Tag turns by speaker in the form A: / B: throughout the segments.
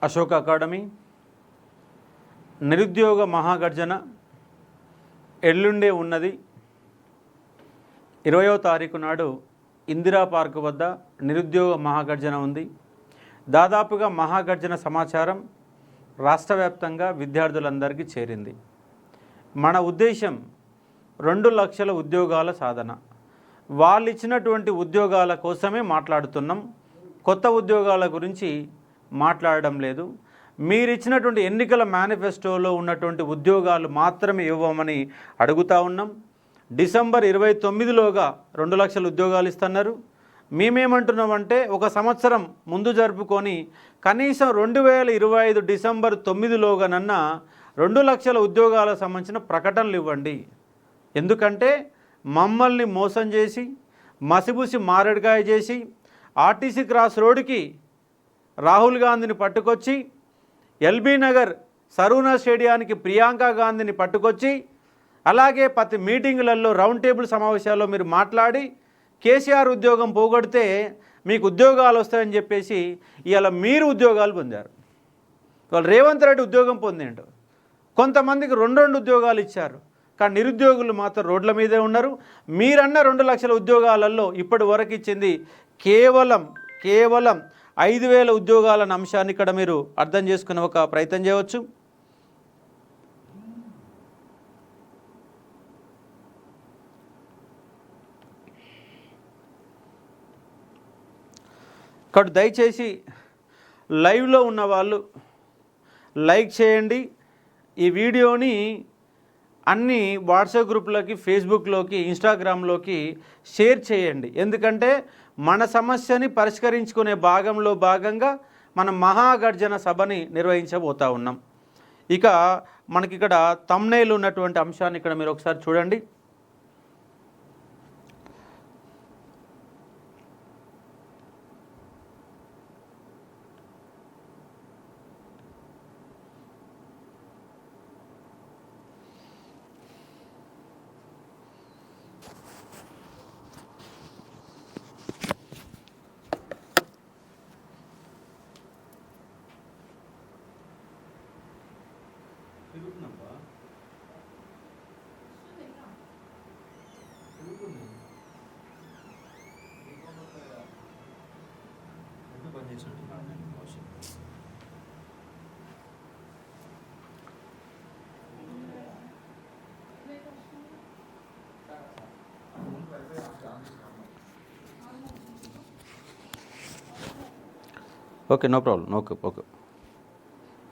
A: Ashok academy నిరుద్యోగ మహాగర్జన ఎల్లుండే ఉన్నది. 20వ తారీఖు నాడు ఇందిరా పార్క్ వద్ద నిరుద్యోగ మహాగర్జన ఉంది. దాదాపుగా మహాగర్జన సమాచారం రాష్ట్ర వ్యాప్తంగా విద్యార్థులందరికీ చేరింది. మన ఉద్దేశం 2 లక్షల ఉద్యోగాల సాధన. వాళ్ళు ఇచ్చినటువంటి ఉద్యోగాల కోసమే మాట్లాడుతున్నాం. కొత్త ఉద్యోగాల గురించి మాట్లాడడం లేదు. మీరు ఇచ్చినటువంటి ఎన్నికల మేనిఫెస్టోలో ఉన్నటువంటి ఉద్యోగాలు మాత్రమే ఇవ్వమని అడుగుతా ఉన్నాం. డిసెంబర్ 29లోగా 2 లక్షల ఉద్యోగాలు ఇస్తున్నారు. మేమేమంటున్నామంటే ఒక సంవత్సరం ముందు జరుపుకొని కనీసం 2025 డిసెంబర్ 9లోగానన్నా 2 లక్షల ఉద్యోగాలకు సంబంధించిన ప్రకటనలు ఇవ్వండి. ఎందుకంటే మమ్మల్ని మోసం చేసి మసిబుసి మారేడుకాయ చేసి ఆర్టీసీ క్రాస్ రోడ్డుకి రాహుల్ గాంధీని పట్టుకొచ్చి ఎల్బీ నగర్ సరూనా స్టేడియానికి ప్రియాంక గాంధీని పట్టుకొచ్చి అలాగే ప్రతి మీటింగులలో రౌండ్ టేబుల్ సమావేశాల్లో మీరు మాట్లాడి కేసీఆర్ ఉద్యోగం పోగొడితే మీకు ఉద్యోగాలు వస్తాయని చెప్పేసి ఇవాళ మీరు ఉద్యోగాలు పొందారు. వాళ్ళు రేవంత్ రెడ్డి ఉద్యోగం పొందిండు. కొంతమందికి 2 ఉద్యోగాలు ఇచ్చారు. కానీ నిరుద్యోగులు మాత్రం రోడ్ల మీదే ఉన్నారు. మీరన్న 2 లక్షల ఉద్యోగాలలో ఇప్పటి వరకు ఇచ్చింది కేవలం 5,000 ఉద్యోగాలన్న అంశాన్ని ఇక్కడ మీరు అర్థం చేసుకునే ఒక ప్రయత్నం చేయవచ్చు. ఇక్కడ దయచేసి లైవ్లో ఉన్న వాళ్ళు లైక్ చేయండి. ఈ వీడియోని అన్ని వాట్సాప్ గ్రూపులకి, ఫేస్బుక్లోకి, ఇన్స్టాగ్రామ్లోకి షేర్ చేయండి. ఎందుకంటే మన సమస్యని పరిష్కరించుకునే భాగంగా మనం మహాగర్జన సభని నిర్వహించబోతా ఉన్నాం. ఇక మనకిక్కడ థంబ్నెయిల్ ఉన్నటువంటి అంశాన్ని ఇక్కడ మీరు ఒకసారి చూడండి. Okay, no problem. ఓకే,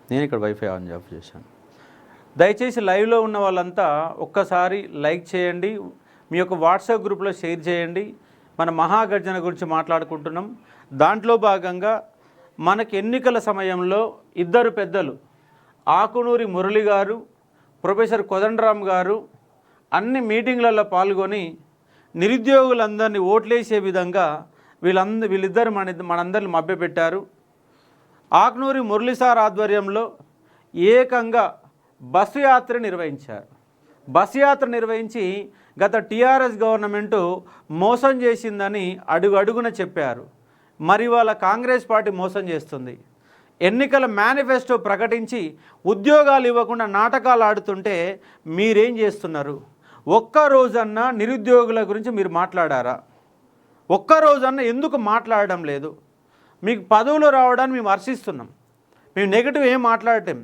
A: నేను ఇక్కడ వైఫై ఆన్ చేశాను. దయచేసి లైవ్లో ఉన్న వాళ్ళంతా ఒక్కసారి లైక్ చేయండి. మీ యొక్క వాట్సాప్ గ్రూప్లో షేర్ చేయండి. మన మహాగర్జన గురించి మాట్లాడుకుంటున్నాం. దాంట్లో భాగంగా మనకి ఎన్నికల సమయంలో 2 పెద్దలు, ఆకునూరి మురళి గారు, ప్రొఫెసర్ కోదండరామ్ గారు అన్ని మీటింగ్లలో పాల్గొని నిరుద్యోగులందరినీ ఓట్లేసే విధంగా వీళ్ళిద్దరు మనందరిని మభ్యపెట్టారు. ఆకునూరి మురళి సార్ ఆధ్వర్యంలో ఏకంగా బస్సు యాత్ర నిర్వహించారు. బస్సు యాత్ర నిర్వహించి గత టీఆర్ఎస్ గవర్నమెంటు మోసం చేసిందని అడుగున చెప్పారు. మరి వాళ్ళ కాంగ్రెస్ పార్టీ మోసం చేస్తుంది. ఎన్నికల మేనిఫెస్టో ప్రకటించి ఉద్యోగాలు ఇవ్వకుండా నాటకాలు ఆడుతుంటే మీరేం చేస్తున్నారు? ఒక్కరోజన్నా నిరుద్యోగుల గురించి మీరు మాట్లాడారా? ఒక్కరోజన్నా ఎందుకు మాట్లాడడం లేదు? మీకు పదవులు రావడాన్ని మేము హర్షిస్తున్నాం. మేము నెగిటివ్ ఏం మాట్లాడటం,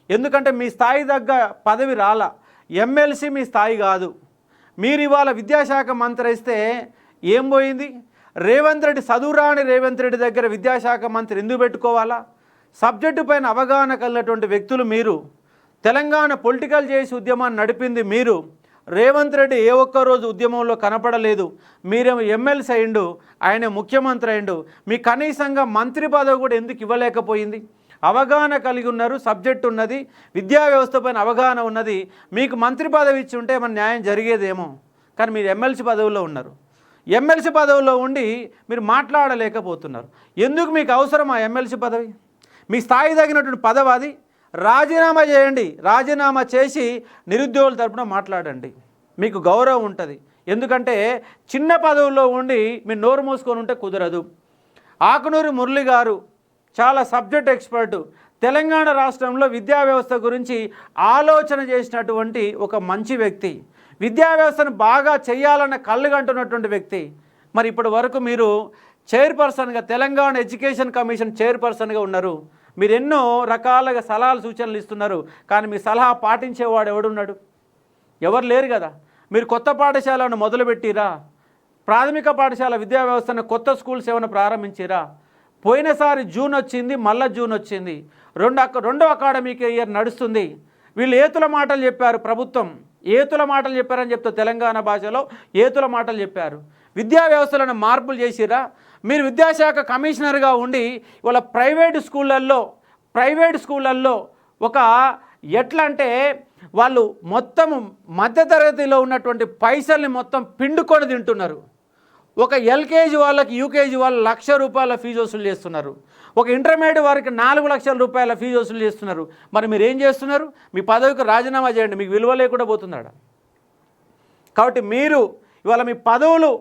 A: ఎందుకంటే మీ స్థాయి తగ్గ పదవి రాలా. ఎమ్మెల్సీ మీ స్థాయి కాదు. మీరు ఇవాళ విద్యాశాఖ మంత్రి ఇస్తే ఏం పోయింది? రేవంత్ రెడ్డి, చదువురాని రేవంత్ రెడ్డి దగ్గర విద్యాశాఖ మంత్రి ఎందుకు పెట్టుకోవాలా? సబ్జెక్టు పైన అవగాహన కలిగినటువంటి వ్యక్తులు మీరు. తెలంగాణ పొలిటికల్ చేసి ఉద్యమాన్ని నడిపింది మీరు. రేవంత్ రెడ్డి ఏ ఒక్కరోజు ఉద్యమంలో కనపడలేదు. మీరేమో ఎమ్మెల్సీ అయిండు, ఆయన ముఖ్యమంత్రి అయిండు. మీ కనీసంగా మంత్రి పదవి కూడా ఎందుకు ఇవ్వలేకపోయింది? అవగాహన కలిగి ఉన్నారు, సబ్జెక్ట్ ఉన్నది, విద్యా వ్యవస్థ పైన అవగాహన ఉన్నది. మీకు మంత్రి పదవి ఇచ్చి ఉంటే మన న్యాయం జరిగేదేమో. కానీ మీరు ఎమ్మెల్సీ పదవిలో ఉన్నారు. ఎమ్మెల్సీ పదవిలో ఉండి మీరు మాట్లాడలేకపోతున్నారు. ఎందుకు మీకు అవసరం ఆ ఎమ్మెల్సీ పదవి? మీ స్థాయి తగినటువంటి పదవి అది. రాజీనామా చేయండి. రాజీనామా చేసి నిరుద్యోగుల తరపున మాట్లాడండి. మీకు గౌరవం ఉంటుంది. ఎందుకంటే చిన్న పదవుల్లో ఉండి మీరు నోరు మూసుకొని ఉంటే కుదరదు. ఆకునూరి మురళి గారు చాలా సబ్జెక్ట్ ఎక్స్పర్టు, తెలంగాణ రాష్ట్రంలో విద్యా వ్యవస్థ గురించి ఆలోచన చేసినటువంటి ఒక మంచి వ్యక్తి, విద్యా వ్యవస్థను బాగా చేయాలన్న కళ్ళుగంటున్నటువంటి వ్యక్తి. మరి ఇప్పటి వరకు మీరు చైర్పర్సన్గా, తెలంగాణ ఎడ్యుకేషన్ కమిషన్ చైర్పర్సన్గా ఉన్నారు. మీరు ఎన్నో రకాలుగా సలహాలు సూచనలు ఇస్తున్నారు, కానీ మీ సలహా పాటించేవాడు ఎవడున్నాడు? ఎవరు లేరు కదా. మీరు కొత్త పాఠశాలను మొదలుపెట్టిరా? ప్రాథమిక పాఠశాల విద్యా వ్యవస్థను కొత్త స్కూల్స్ ఏమైనా ప్రారంభించిరా? పోయినసారి జూన్ వచ్చింది, మళ్ళీ జూన్ వచ్చింది, రెండో అకాడమిక్ ఇయర్ నడుస్తుంది. వీళ్ళు ఏతుల మాటలు చెప్పారు, ప్రభుత్వం ఏతుల మాటలు చెప్పారని చెప్తే తెలంగాణ భాషలో ఏతుల మాటలు చెప్పారు. విద్యా వ్యవస్థలను మార్పులు చేసిరా? మీరు విద్యాశాఖ కమిషనర్గా ఉండి ఇవాళ ప్రైవేటు స్కూళ్ళల్లో ఒక ఎట్లా అంటే వాళ్ళు మొత్తం మధ్యతరగతిలో ఉన్నటువంటి పైసల్ని మొత్తం పిండుకొని తింటున్నారు. ఒక ఎల్కేజీ వాళ్ళకి, యూకేజీ వాళ్ళు ₹1,00,000 ఫీజు వసూలు చేస్తున్నారు. ఒక ఇంటర్మీడియట్ వారికి ₹4,00,000 ఫీజు వసూలు చేస్తున్నారు. మరి మీరు ఏం చేస్తున్నారు? మీ పదవికి రాజీనామా చేయండి, మీకు విలువ లేకుండా పోతున్నాడు. కాబట్టి మీరు ఇవాళ మీ పదవులు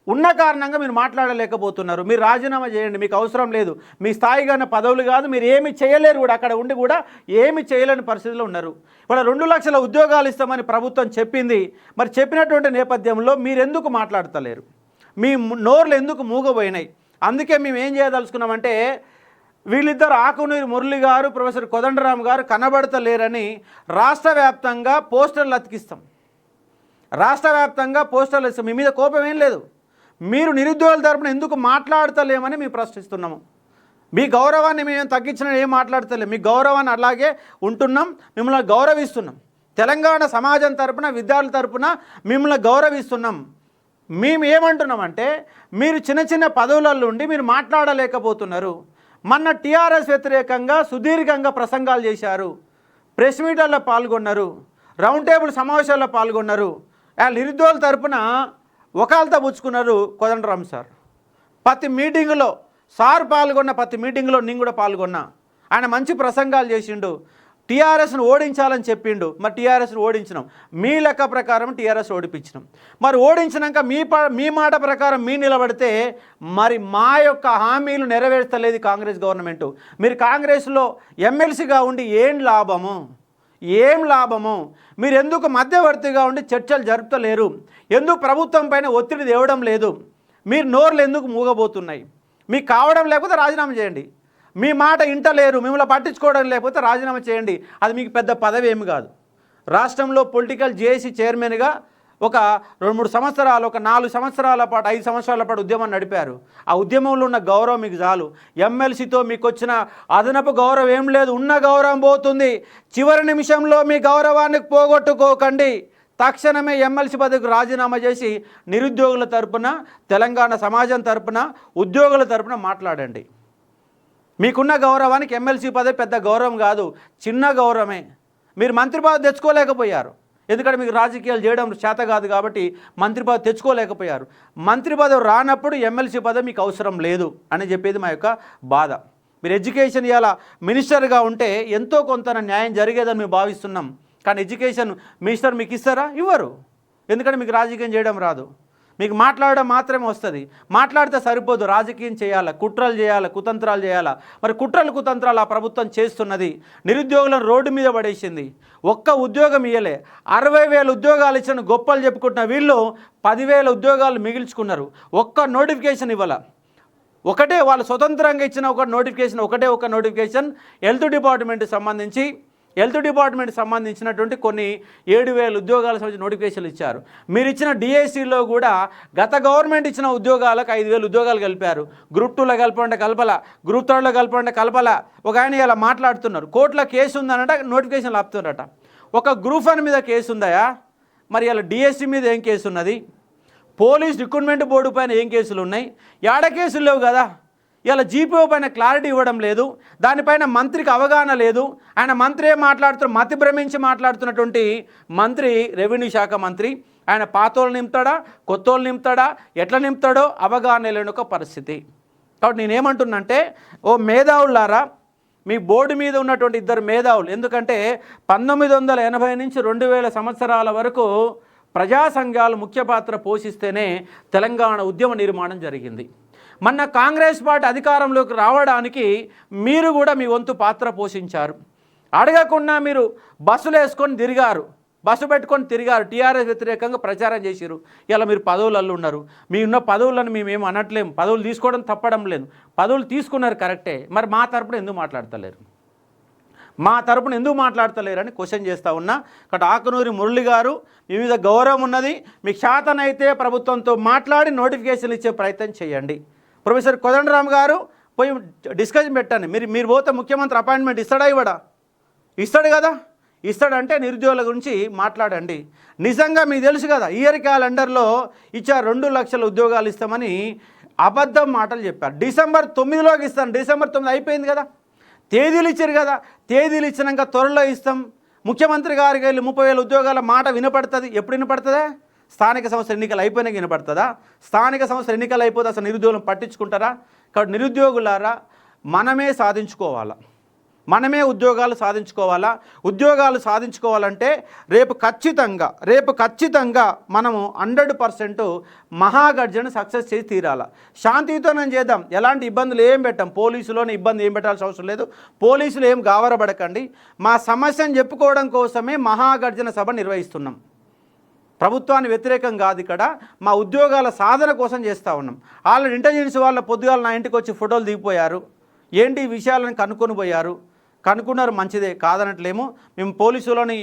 A: ఉన్న కారణంగా మీరు మాట్లాడలేకపోతున్నారు. మీరు రాజీనామా చేయండి, మీకు అవసరం లేదు. మీ స్థాయిగానే పదవులు కాదు, మీరు ఏమి చేయలేరు కూడా, అక్కడ ఉండి కూడా ఏమి చేయలేని పరిస్థితిలో ఉన్నారు. ఇవాళ 2 లక్షల ఉద్యోగాలు ఇస్తామని ప్రభుత్వం చెప్పింది. మరి చెప్పినటువంటి నేపథ్యంలో మీరు ఎందుకు మాట్లాడతలేరు? మీ నోర్లు ఎందుకు మూగబోయినాయి? అందుకే మేము ఏం చేయదలుచుకున్నామంటే, వీళ్ళిద్దరు ఆకునూరి మురళి గారు, ప్రొఫెసర్ కోదండరామ్ గారు కనబడతలేరని రాష్ట్ర వ్యాప్తంగా పోస్టర్లు అతికిస్తాం. రాష్ట్ర వ్యాప్తంగా పోస్టర్లు ఇస్తాం. మీ మీద కోపం ఏం లేదు. మీరు నిరుద్యోగుల తరపున ఎందుకు మాట్లాడతలేమని మేము ప్రశ్నిస్తున్నాము. మీ గౌరవాన్ని మేము తగ్గించిన ఏం మాట్లాడతలేము. మీ గౌరవాన్ని అలాగే ఉంటున్నాం, మిమ్మల్ని గౌరవిస్తున్నాం. తెలంగాణ సమాజం తరపున, విద్యార్థుల తరపున మిమ్మల్ని గౌరవిస్తున్నాం. మేము ఏమంటున్నామంటే, మీరు చిన్న చిన్న పదవులలో ఉండి మీరు మాట్లాడలేకపోతున్నారు. మొన్న టీఆర్ఎస్ వ్యతిరేకంగా సుదీర్ఘంగా ప్రసంగాలు చేశారు, ప్రెస్ మీట్లలో పాల్గొన్నారు, రౌండ్ టేబుల్ సమావేశాల్లో పాల్గొన్నారు. నిరుద్యోగుల తరపున ఒకళ్ళతో పుచ్చుకున్నారు కోదండరామ్ సార్. ప్రతి మీటింగులో సార్ పాల్గొన్న, ప్రతి మీటింగులో నేను కూడా పాల్గొన్నా. ఆయన మంచి ప్రసంగాలు చేసిండు, టీఆర్ఎస్ను ఓడించాలని చెప్పిండు. మరి టీఆర్ఎస్ను ఓడించినాం, మీ లెక్క ప్రకారం టీఆర్ఎస్ ఓడిపించినాం. మరి ఓడించినాక మీ మాట ప్రకారం మీ నిలబడితే మరి మా యొక్క హామీలు నెరవేర్చలేదు కాంగ్రెస్ గవర్నమెంటు. మీరు కాంగ్రెస్లో ఎమ్మెల్సీగా ఉండి ఏం లాభము? మీరు ఎందుకు మధ్యవర్తిగా ఉండి చర్చలు జరుపుతలేరు? ఎందుకు ప్రభుత్వం పైన ఒత్తిడి తేవడం లేదు? మీరు నోర్లు ఎందుకు మూగబోతున్నాయి? మీకు కావడం లేకపోతే రాజీనామా చేయండి. మీ మాట ఇంటలేరు, మిమ్మల్ని పట్టించుకోవడం లేకపోతే రాజీనామా చేయండి. అది మీకు పెద్ద పదవి ఏమి కాదు. రాష్ట్రంలో పొలిటికల్ జేఏసీ చైర్మన్గా ఒక 2-3 సంవత్సరాలు, ఒక 4 సంవత్సరాల పాటు, 5 సంవత్సరాల పాటు ఉద్యమం నడిపారు. ఆ ఉద్యమంలో ఉన్న గౌరవం మీకు చాలు. ఎమ్మెల్సీతో మీకు వచ్చిన అదనపు గౌరవం ఏం లేదు, ఉన్న గౌరవం పోతుంది. చివరి నిమిషంలో మీ గౌరవాన్ని పోగొట్టుకోకండి. తక్షణమే ఎమ్మెల్సీ పదవికి రాజీనామా చేసి నిరుద్యోగుల తరపున, తెలంగాణ సమాజం తరపున, ఉద్యోగుల తరపున మాట్లాడండి. మీకున్న గౌరవానికి ఎమ్మెల్సీ పదవి పెద్ద గౌరవం కాదు, చిన్న గౌరవమే. మీరు మంత్రి పదవి తెచ్చుకోలేకపోయారు, ఎందుకంటే మీకు రాజకీయాలు చేయడం చేత కాదు కాబట్టి మంత్రి పదవి తెచ్చుకోలేకపోయారు. మంత్రి పదవి రానప్పుడు ఎమ్మెల్సీ పదవి మీకు అవసరం లేదు అని చెప్పేది మా యొక్క బాధ. మీరు ఎడ్యుకేషన్ ఇవాళ మినిస్టర్గా ఉంటే ఎంతో కొంత న్యాయం జరిగేదని మేము భావిస్తున్నాం. కానీ ఎడ్యుకేషన్ మినిస్టర్ మీకు ఇస్తారా? ఇవ్వరు. ఎందుకంటే మీకు రాజకీయం చేయడం రాదు, మీకు మాట్లాడడం మాత్రమే వస్తుంది. మాట్లాడితే సరిపోదు, రాజకీయం చేయాలా, కుట్రలు చేయాలా, కుతంత్రాలు చేయాలా. మరి కుట్రలు ఆ ప్రభుత్వం చేస్తున్నది. నిరుద్యోగులను రోడ్డు మీద పడేసింది. ఒక్క ఉద్యోగం ఇవ్వలే. 60,000 ఉద్యోగాలు ఇచ్చిన గొప్పలు చెప్పుకుంటున్న వీళ్ళు 10,000 ఉద్యోగాలు మిగిల్చుకున్నారు. ఒక్క నోటిఫికేషన్ ఇవ్వాల. ఒకటే వాళ్ళు స్వతంత్రంగా ఇచ్చిన ఒక నోటిఫికేషన్ హెల్త్ డిపార్ట్మెంట్కి సంబంధించినటువంటి కొన్ని 7,000 ఉద్యోగాల సంబంధించిన నోటిఫికేషన్లు ఇచ్చారు. మీరు ఇచ్చిన డిఎస్సిలో కూడా గత గవర్నమెంట్ ఇచ్చిన ఉద్యోగాలకు 5,000 ఉద్యోగాలు కలిపారు. గ్రూప్ 2లో కలపంటే కలపల, గ్రూప్ 3లో కలపంటే కలపల. ఒక ఆయన ఇలా మాట్లాడుతున్నారు, కోర్టులో కేసు ఉందనట, నోటిఫికేషన్లు ఆపుతున్నారట. ఒక గ్రూప్ 1 మీద కేసు ఉందయా? మరి ఇలా డిఎస్సి మీద ఏం కేసు ఉన్నది? పోలీస్ రిక్రూట్మెంట్ బోర్డు పైన ఏం కేసులు ఉన్నాయి? ఏడ కేసులు లేవు కదా. ఇలా జీపీఓ పైన క్లారిటీ ఇవ్వడం లేదు, దానిపైన మంత్రికి అవగాహన లేదు. ఆయన మంత్రి ఏం మాట్లాడుతున్నారు, మతి భ్రమించి మాట్లాడుతున్నటువంటి మంత్రి, రెవెన్యూ శాఖ మంత్రి. ఆయన పాతోళ్ళు నింపుతాడా, కొత్తోళ్ళు నింపుతాడా, ఎట్లా నింపుతాడో అవగాహన లేని ఒక పరిస్థితి. కాబట్టి నేనేమంటున్నంటే, ఓ మేధావులారా, మీ బోర్డు మీద ఉన్నటువంటి 2 మేధావులు, ఎందుకంటే 1980 నుంచి 2000 సంవత్సరాల వరకు ప్రజా సంఘాలు ముఖ్య పాత్ర పోషిస్తేనే తెలంగాణ ఉద్యమ నిర్మాణం జరిగింది. మొన్న కాంగ్రెస్ పార్టీ అధికారంలోకి రావడానికి మీరు కూడా మీ వంతు పాత్ర పోషించారు. అడగకుండా మీరు బస్సులు వేసుకొని తిరిగారు, బస్సు పెట్టుకొని తిరిగారు, టీఆర్ఎస్ వ్యతిరేకంగా ప్రచారం చేసిరు. ఇలా మీరు పదవులలో ఉన్నారు. మీ ఉన్న పదవులను మేమేం అనట్లేము, పదవులు తీసుకోవడం తప్పడం లేదు, పదవులు తీసుకున్నారు కరెక్టే. మరి మా తరపున ఎందుకు మాట్లాడతలేరు, మా తరపున ఎందుకు మాట్లాడతలేరని క్వశ్చన్ చేస్తూ ఉన్నా. కాబట్టి ఆకునూరి మురళి గారు మీ మీద గౌరవం ఉన్నది, మీకు శాతనైతే ప్రభుత్వంతో మాట్లాడి నోటిఫికేషన్లు ఇచ్చే ప్రయత్నం చేయండి. ప్రొఫెసర్ కోదండరామ్ గారు పోయి డిస్కషన్ పెట్టండి. మీరు పోతే ముఖ్యమంత్రి అపాయింట్మెంట్ ఇస్తాడా ఇవ్వడా? ఇస్తాడు కదా. ఇస్తాడంటే నిరుద్యోగుల గురించి మాట్లాడండి. నిజంగా మీకు తెలుసు కదా, ఇయర్ క్యాలెండర్లో ఇచ్చారు 2 లక్షల ఉద్యోగాలు ఇస్తామని అబద్ధం మాటలు చెప్పారు. డిసెంబర్ 9లోకి ఇస్తాను, డిసెంబర్ 9 అయిపోయింది కదా, తేదీలు ఇచ్చారు కదా, తేదీలు ఇచ్చినాక త్వరలో ఇస్తాం. ముఖ్యమంత్రి గారికి వెళ్ళి 30,000 ఉద్యోగాల మాట వినపడుతుంది. ఎప్పుడు వినపడుతుందా? స్థానిక సంస్థల ఎన్నికలు అయిపోయినాక వినపడుతుందా? స్థానిక సంస్థల ఎన్నికలు అయిపోతే అసలు నిరుద్యోగులను పట్టించుకుంటారా? కాబట్టి నిరుద్యోగులారా, మనమే సాధించుకోవాలా, మనమే ఉద్యోగాలు సాధించుకోవాలా. ఉద్యోగాలు సాధించుకోవాలంటే రేపు ఖచ్చితంగా మనము 100% మహాగర్జన సక్సెస్ చేసి తీరాలా. శాంతియుతంగా చేద్దాం, ఎలాంటి ఇబ్బందులు ఏం పెట్టాం. పోలీసులోని ఇబ్బంది ఏం పెట్టాల్సిన అవసరం లేదు. పోలీసులు ఏం గావరపడకండి. మా సమస్యను చెప్పుకోవడం కోసమే మహాగర్జన సభ నిర్వహిస్తున్నాం. ప్రభుత్వాన్ని వ్యతిరేకం కాదు, ఇక్కడ మా ఉద్యోగాల సాధన కోసం చేస్తూ ఉన్నాం. ఆల్రెడీ ఇంటెలిజెన్స్ వాళ్ళ పొద్దుగాల నా ఇంటికి వచ్చి ఫోటోలు దిగిపోయారు. ఏంటి ఈ విషయాలను కనుక్కొని పోయారు, కనుక్కున్నారు, మంచిదే, కాదనట్లేము. మేము పోలీసులని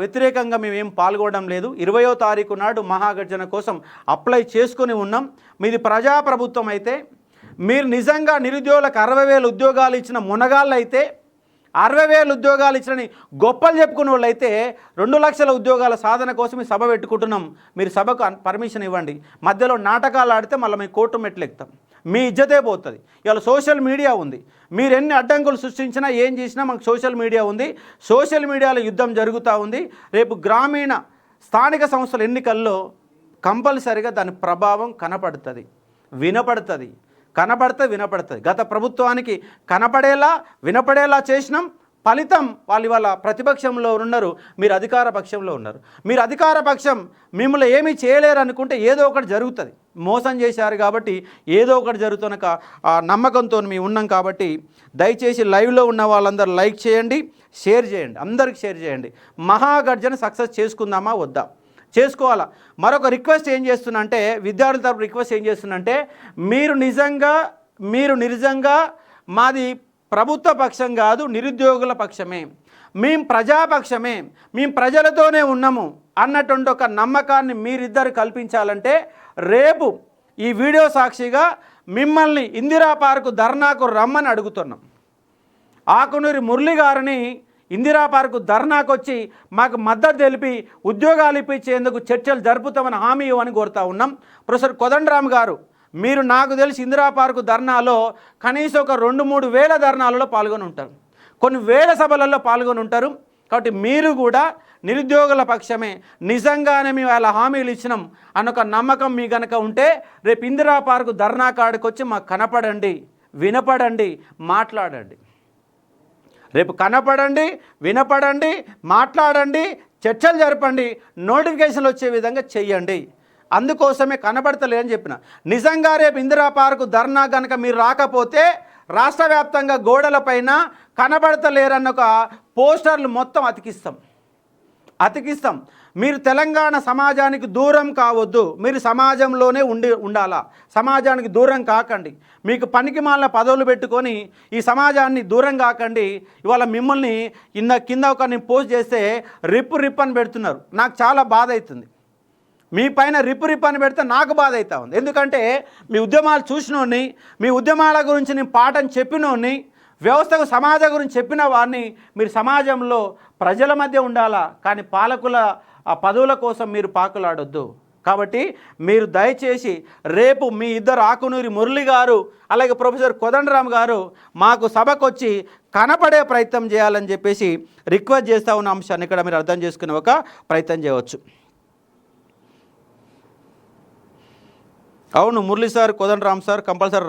A: వ్యతిరేకంగా మేమేం పాల్గొనడం లేదు. 20వ తారీఖు నాడు మహాగర్జన కోసం అప్లై చేసుకుని ఉన్నాం. మీది ప్రజాప్రభుత్వం అయితే, మీరు నిజంగా నిరుద్యోగులకు 60,000 ఉద్యోగాలు ఇచ్చిన మునగాళ్ళు అయితే, 60,000 ఉద్యోగాలు ఇచ్చినని గొప్పలు చెప్పుకునే వాళ్ళు అయితే 2 లక్షల ఉద్యోగాల సాధన కోసం సభ పెట్టుకుంటున్నాం. మీరు సభకు పర్మిషన్ ఇవ్వండి. మధ్యలో నాటకాలు ఆడితే మళ్ళీ మేము కోర్టు మెట్లు ఎక్కుతాం, మీ ఇజ్జతే పోతుంది. ఇవాళ సోషల్ మీడియా ఉంది, మీరు ఎన్ని అడ్డంకులు సృష్టించినా ఏం చేసినా మనకు సోషల్ మీడియా ఉంది. సోషల్ మీడియాలో యుద్ధం జరుగుతూ ఉంది. రేపు గ్రామీణ స్థానిక సంస్థల ఎన్నికల్లో కంపల్సరిగా దాని ప్రభావం కనపడుతుంది, వినపడుతుంది. వినపడుతుంది. గత ప్రభుత్వానికి కనపడేలా వినపడేలా చేసినాం. ఫలితం వాళ్ళు ఇవాళ ప్రతిపక్షంలో ఉన్నారు, మీరు అధికార పక్షంలో ఉన్నారు. మీరు అధికార పక్షం మిమ్మల్ని ఏమీ చేయలేరు అనుకుంటే ఏదో ఒకటి జరుగుతుంది. మోసం చేశారు కాబట్టి ఏదో ఒకటి జరుగుతున్న నమ్మకంతో మేము ఉన్నాం. కాబట్టి దయచేసి లైవ్లో ఉన్న వాళ్ళందరూ లైక్ చేయండి, షేర్ చేయండి, అందరికి షేర్ చేయండి. మహాగర్జన సక్సెస్ చేసుకుందామా వద్దా? చేసుకోవాలా. మరొక రిక్వెస్ట్ ఏం చేస్తున్నా అంటే, విద్యార్థుల తరపు రిక్వెస్ట్ ఏం చేస్తున్నా అంటే, మీరు నిజంగా మాది ప్రభుత్వ పక్షం కాదు, నిరుద్యోగుల పక్షమే, మేము ప్రజాపక్షమే, మేము ప్రజలతోనే ఉన్నాము అన్నటువంటి ఒక నమ్మకాన్ని మీరిద్దరు కల్పించాలంటే రేపు ఈ వీడియో సాక్షిగా మిమ్మల్ని ఇందిరా పార్కు ధర్నాకు రమ్మని అడుగుతున్నాం. ఆకునూరి మురళి గారిని ఇందిరా పార్కు ధర్నాకు వచ్చి మాకు మద్దతు తెలిపి ఉద్యోగాలు ఇప్పించేందుకు చర్చలు జరుపుతామని హామీ ఇవ్వని కోరుతా ఉన్నాం. ప్రొఫెసర్ కోదండరామ్ గారు, మీరు నాకు తెలిసి ఇందిరా పార్కు ధర్నాలో కనీసం ఒక 2-3 వేల ధర్నాలలో పాల్గొని ఉంటారు, కొన్ని వేల సభలలో పాల్గొని ఉంటారు. కాబట్టి మీరు కూడా నిరుద్యోగుల పక్షమే, నిజంగానే మేము అలా హామీలు ఇచ్చినాం అన్నొక నమ్మకం మీ కనుక ఉంటే రేపు ఇందిరా పార్కు ధర్నా కాడికి వచ్చి మాకు కనపడండి, వినపడండి, మాట్లాడండి. రేపు కనపడండి, వినపడండి, మాట్లాడండి, చర్చలు జరపండి, నోటిఫికేషన్లు వచ్చే విధంగా చెయ్యండి. అందుకోసమే కనబడతలేదని చెప్పిన. నిజంగా రేపు ఇందిరా పార్కు ధర్నా కనుక మీరు రాకపోతే రాష్ట్ర వ్యాప్తంగా గోడలపైన కనబడతలేరన్న ఒక పోస్టర్లు మొత్తం అతికిస్తాం. మీరు తెలంగాణ సమాజానికి దూరం కావద్దు, మీరు సమాజంలోనే ఉండాలా, సమాజానికి దూరం కాకండి. మీకు పనికి మాలిన పదవులు పెట్టుకొని ఈ సమాజాన్ని దూరం కాకండి. ఇవాళ మిమ్మల్ని కింద ఒక నేను పోస్ట్ చేస్తే రిప్ అని పెడుతున్నారు. నాకు చాలా బాధ అవుతుంది. మీ పైన రిప్ అని పెడితే నాకు బాధ అవుతా ఉంది. ఎందుకంటే మీ ఉద్యమాలు చూసినోడిని, మీ ఉద్యమాల గురించి నేను పాఠం చెప్పినోడిని, వ్యవస్థకు సమాజం గురించి చెప్పిన వారిని, మీరు సమాజంలో ప్రజల మధ్య ఉండాలా, కానీ పాలకుల పదవుల కోసం మీరు పాకులాడొద్దు. కాబట్టి మీరు దయచేసి రేపు మీ ఇద్దరు ఆకునూరి మురళి గారు అలాగే ప్రొఫెసర్ కోదండరామ్ గారు మాకు సభకు వచ్చి కనపడే ప్రయత్నం చేయాలని చెప్పేసి రిక్వెస్ట్ చేస్తూ ఉన్న అంశాన్ని ఇక్కడ మీరు అర్థం చేసుకునే ఒక ప్రయత్నం చేయవచ్చు. అవును, Murali sir, Kodandaram sir compulsory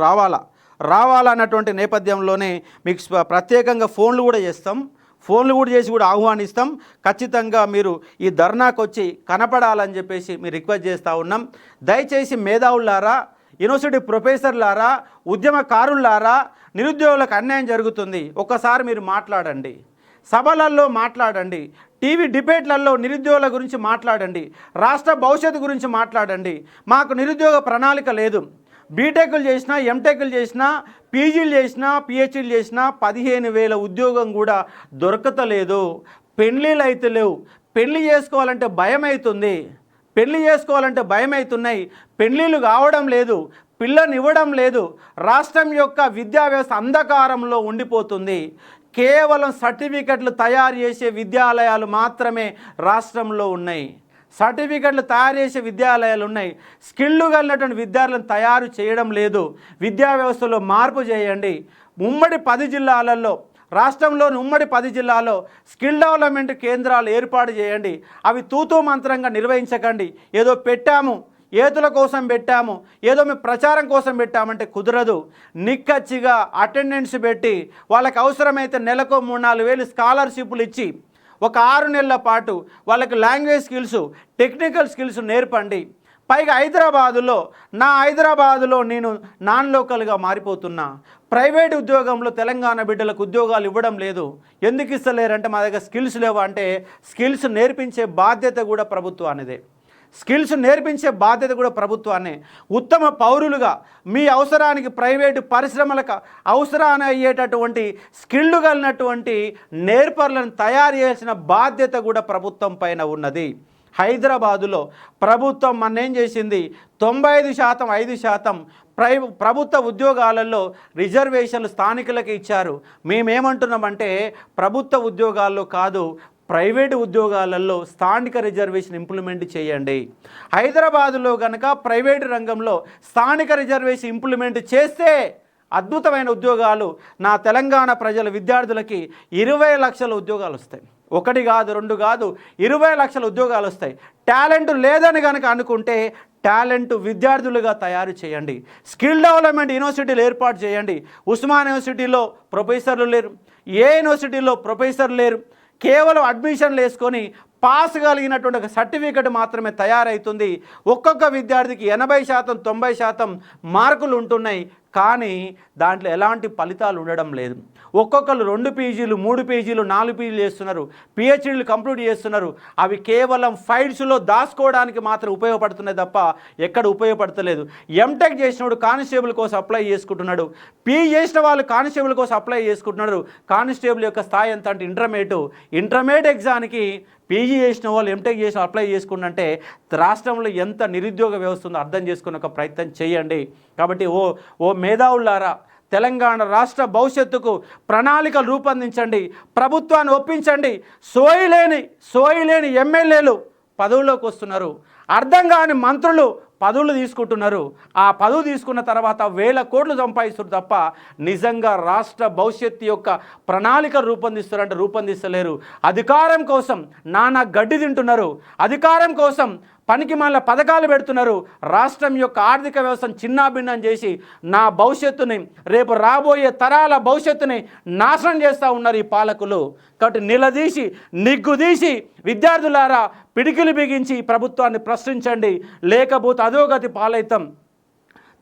A: రావాలన్నటువంటి నేపథ్యంలోనే మీకు ప్రత్యేకంగా ఫోన్లు కూడా చేసి కూడా ఆహ్వానిస్తాం. ఖచ్చితంగా మీరు ఈ ధర్నాకు వచ్చి కనపడాలని చెప్పేసి మీరు రిక్వెస్ట్ చేస్తూ ఉన్నాం. దయచేసి మేధావులారా, యూనివర్సిటీ ప్రొఫెసర్లారా, ఉద్యమకారులారా, నిరుద్యోగులకు అన్యాయం జరుగుతుంది. ఒక్కసారి మీరు మాట్లాడండి, సభలలో మాట్లాడండి, టీవీ డిబేట్లలో నిరుద్యోగుల గురించి మాట్లాడండి, రాష్ట్ర భవిష్యత్తు గురించి మాట్లాడండి. మాకు నిరుద్యోగ ప్రణాళిక లేదు. బీటెక్లు చేసినా, ఎంటెక్లు చేసినా, పీజీలు చేసినా, పిహెచ్డీలు చేసినా 15,000 ఉద్యోగం కూడా దొరకతలేదు. పెళ్ళిళ్ళు అయితే లేవు. పెళ్లి చేసుకోవాలంటే భయం అవుతుంది. పెళ్లి చేసుకోవాలంటే భయం అవుతున్నాయి. పెళ్ళిళ్ళు కావడం లేదు, పిల్లనివ్వడం లేదు. రాష్ట్రం యొక్క విద్యా వ్యవస్థ అంధకారంలో ఉండిపోతుంది. కేవలం సర్టిఫికెట్లు తయారు చేసే విద్యాలయాలు మాత్రమే రాష్ట్రంలో ఉన్నాయి. సర్టిఫికెట్లు తయారు చేసే విద్యాలయాలు ఉన్నాయి. స్కిల్లు కలిగినటువంటి విద్యార్థులను తయారు చేయడం లేదు. విద్యా వ్యవస్థలో మార్పు చేయండి. ఉమ్మడి 10 జిల్లాలలో, రాష్ట్రంలోని ఉమ్మడి 10 జిల్లాలో స్కిల్ డెవలప్మెంట్ కేంద్రాలు ఏర్పాటు చేయండి. అవి తూతూ మంత్రంగా నిర్వహించకండి. ఏదో పెట్టాము, ఏతుల కోసం పెట్టాము, ఏదో మేము ప్రచారం కోసం పెట్టామంటే కుదరదు. నిక్కచ్చిగా అటెండెన్స్ పెట్టి వాళ్ళకి అవసరమైతే నెలకు 3-4 వేలు స్కాలర్షిప్లు ఇచ్చి ఒక 6 నెలల పాటు వాళ్ళకి లాంగ్వేజ్ స్కిల్స్, టెక్నికల్ స్కిల్స్ నేర్పండి. పైగా హైదరాబాదులో నేను నాన్ లోకల్గా మారిపోతున్నా. ప్రైవేట్ ఉద్యోగంలో తెలంగాణ బిడ్డలకు ఉద్యోగాలు ఇవ్వడం లేదు. ఎందుకు ఇస్తలేరంటే మా దగ్గర స్కిల్స్ లేవు అంటే, స్కిల్స్ నేర్పించే బాధ్యత కూడా ప్రభుత్వానిదే. స్కిల్స్ నేర్పించే బాధ్యత కూడా ప్రభుత్వాన్ని. ఉత్తమ పౌరులుగా మీ అవసరానికి ప్రైవేటు పరిశ్రమలకు అవసరాన్ని అయ్యేటటువంటి స్కిల్లు కలిగినటువంటి నేర్పర్లను తయారు చేసిన బాధ్యత కూడా ప్రభుత్వం పైన ఉన్నది. హైదరాబాదులో ప్రభుత్వం ఏం చేసింది, 95%, 5% ప్రభుత్వ ఉద్యోగాలలో రిజర్వేషన్లు స్థానికులకు ఇచ్చారు. మేమేమంటున్నామంటే ప్రభుత్వ ఉద్యోగాల్లో కాదు, ప్రైవేటు ఉద్యోగాలలో స్థానిక రిజర్వేషన్ ఇంప్లిమెంట్ చేయండి. హైదరాబాదులో కనుక ప్రైవేటు రంగంలో స్థానిక రిజర్వేషన్ ఇంప్లిమెంట్ చేస్తే అద్భుతమైన ఉద్యోగాలు నా తెలంగాణ ప్రజల విద్యార్థులకి 20 లక్షల ఉద్యోగాలు వస్తాయి. 1 కాదు, 2 కాదు, 20 లక్షల ఉద్యోగాలు వస్తాయి. టాలెంట్ లేదని కనుక అనుకుంటే టాలెంట్ విద్యార్థులుగా తయారు చేయండి. స్కిల్ డెవలప్మెంట్ యూనివర్సిటీలు ఏర్పాటు చేయండి. ఉస్మాన్ యూనివర్సిటీలో ప్రొఫెసర్లు లేరు, ఏ యూనివర్సిటీలో ప్రొఫెసర్లు లేరు. కేవలం అడ్మిషన్లు వేసుకొని పాస్ కలిగినటువంటి ఒక సర్టిఫికెట్ మాత్రమే తయారవుతుంది. ఒక్కొక్క విద్యార్థికి 80%, 90% మార్కులు ఉంటున్నాయి, కానీ దాంట్లో ఎలాంటి ఫలితాలు ఉండడం లేదు. ఒక్కొక్కరు 2 పీజీలు, 3 పీజీలు, 4 పీజీలు చేస్తున్నారు, పిహెచ్డీలు కంప్లీట్ చేస్తున్నారు. అవి కేవలం ఫైల్స్లో దాచుకోవడానికి మాత్రం ఉపయోగపడుతున్నాయి తప్ప ఎక్కడ ఉపయోగపడతలేదు. ఎంటెక్ చేసినవాడు కానిస్టేబుల్ కోసం అప్లై చేసుకుంటున్నాడు, పీజీ చేసిన వాళ్ళు కానిస్టేబుల్ కోసం అప్లై చేసుకుంటున్నారు. కానిస్టేబుల్ యొక్క స్థాయి ఎంత అంటే ఇంటర్మీడియట్ ఎగ్జామ్కి పీజీ చేసిన వాళ్ళు ఎంటెక్ చేసి అప్లై చేసుకుంటే రాష్ట్రంలో ఎంత నిరుద్యోగ వ్యవస్థ ఉందో అర్థం చేసుకునే ఒక ప్రయత్నం చేయండి. కాబట్టి ఓ మేధావులారా, తెలంగాణ రాష్ట్ర భవిష్యత్తుకు ప్రణాళికలు రూపొందించండి, ప్రభుత్వాన్ని ఒప్పించండి. సోయిలేని ఎమ్మెల్యేలు పదవుల్లోకి వస్తున్నారు, అర్థం కాని మంత్రులు పదవులు తీసుకుంటున్నారు. ఆ పదవి తీసుకున్న తర్వాత 1000 కోట్లు సంపాదిస్తారు తప్ప నిజంగా రాష్ట్ర భవిష్యత్తు యొక్క ప్రణాళిక రూపొందిస్తారంటే రూపొందిస్తలేరు. అధికారం కోసం నానా గడ్డి తింటున్నారు, అధికారం కోసం పనికి మళ్ళీ పథకాలు పెడుతున్నారు. రాష్ట్రం యొక్క ఆర్థిక వ్యవస్థను చిన్నాభిన్నం చేసి నా భవిష్యత్తుని, రేపు రాబోయే తరాల భవిష్యత్తుని నాశనం చేస్తూ ఉన్నారు ఈ పాలకులు. కాబట్టి నిలదీసి నిగ్గుదీసి విద్యార్థులారా పిడికిలు బిగించి ప్రభుత్వాన్ని ప్రశ్నించండి, లేకపోతే అధోగతి పాలైతం.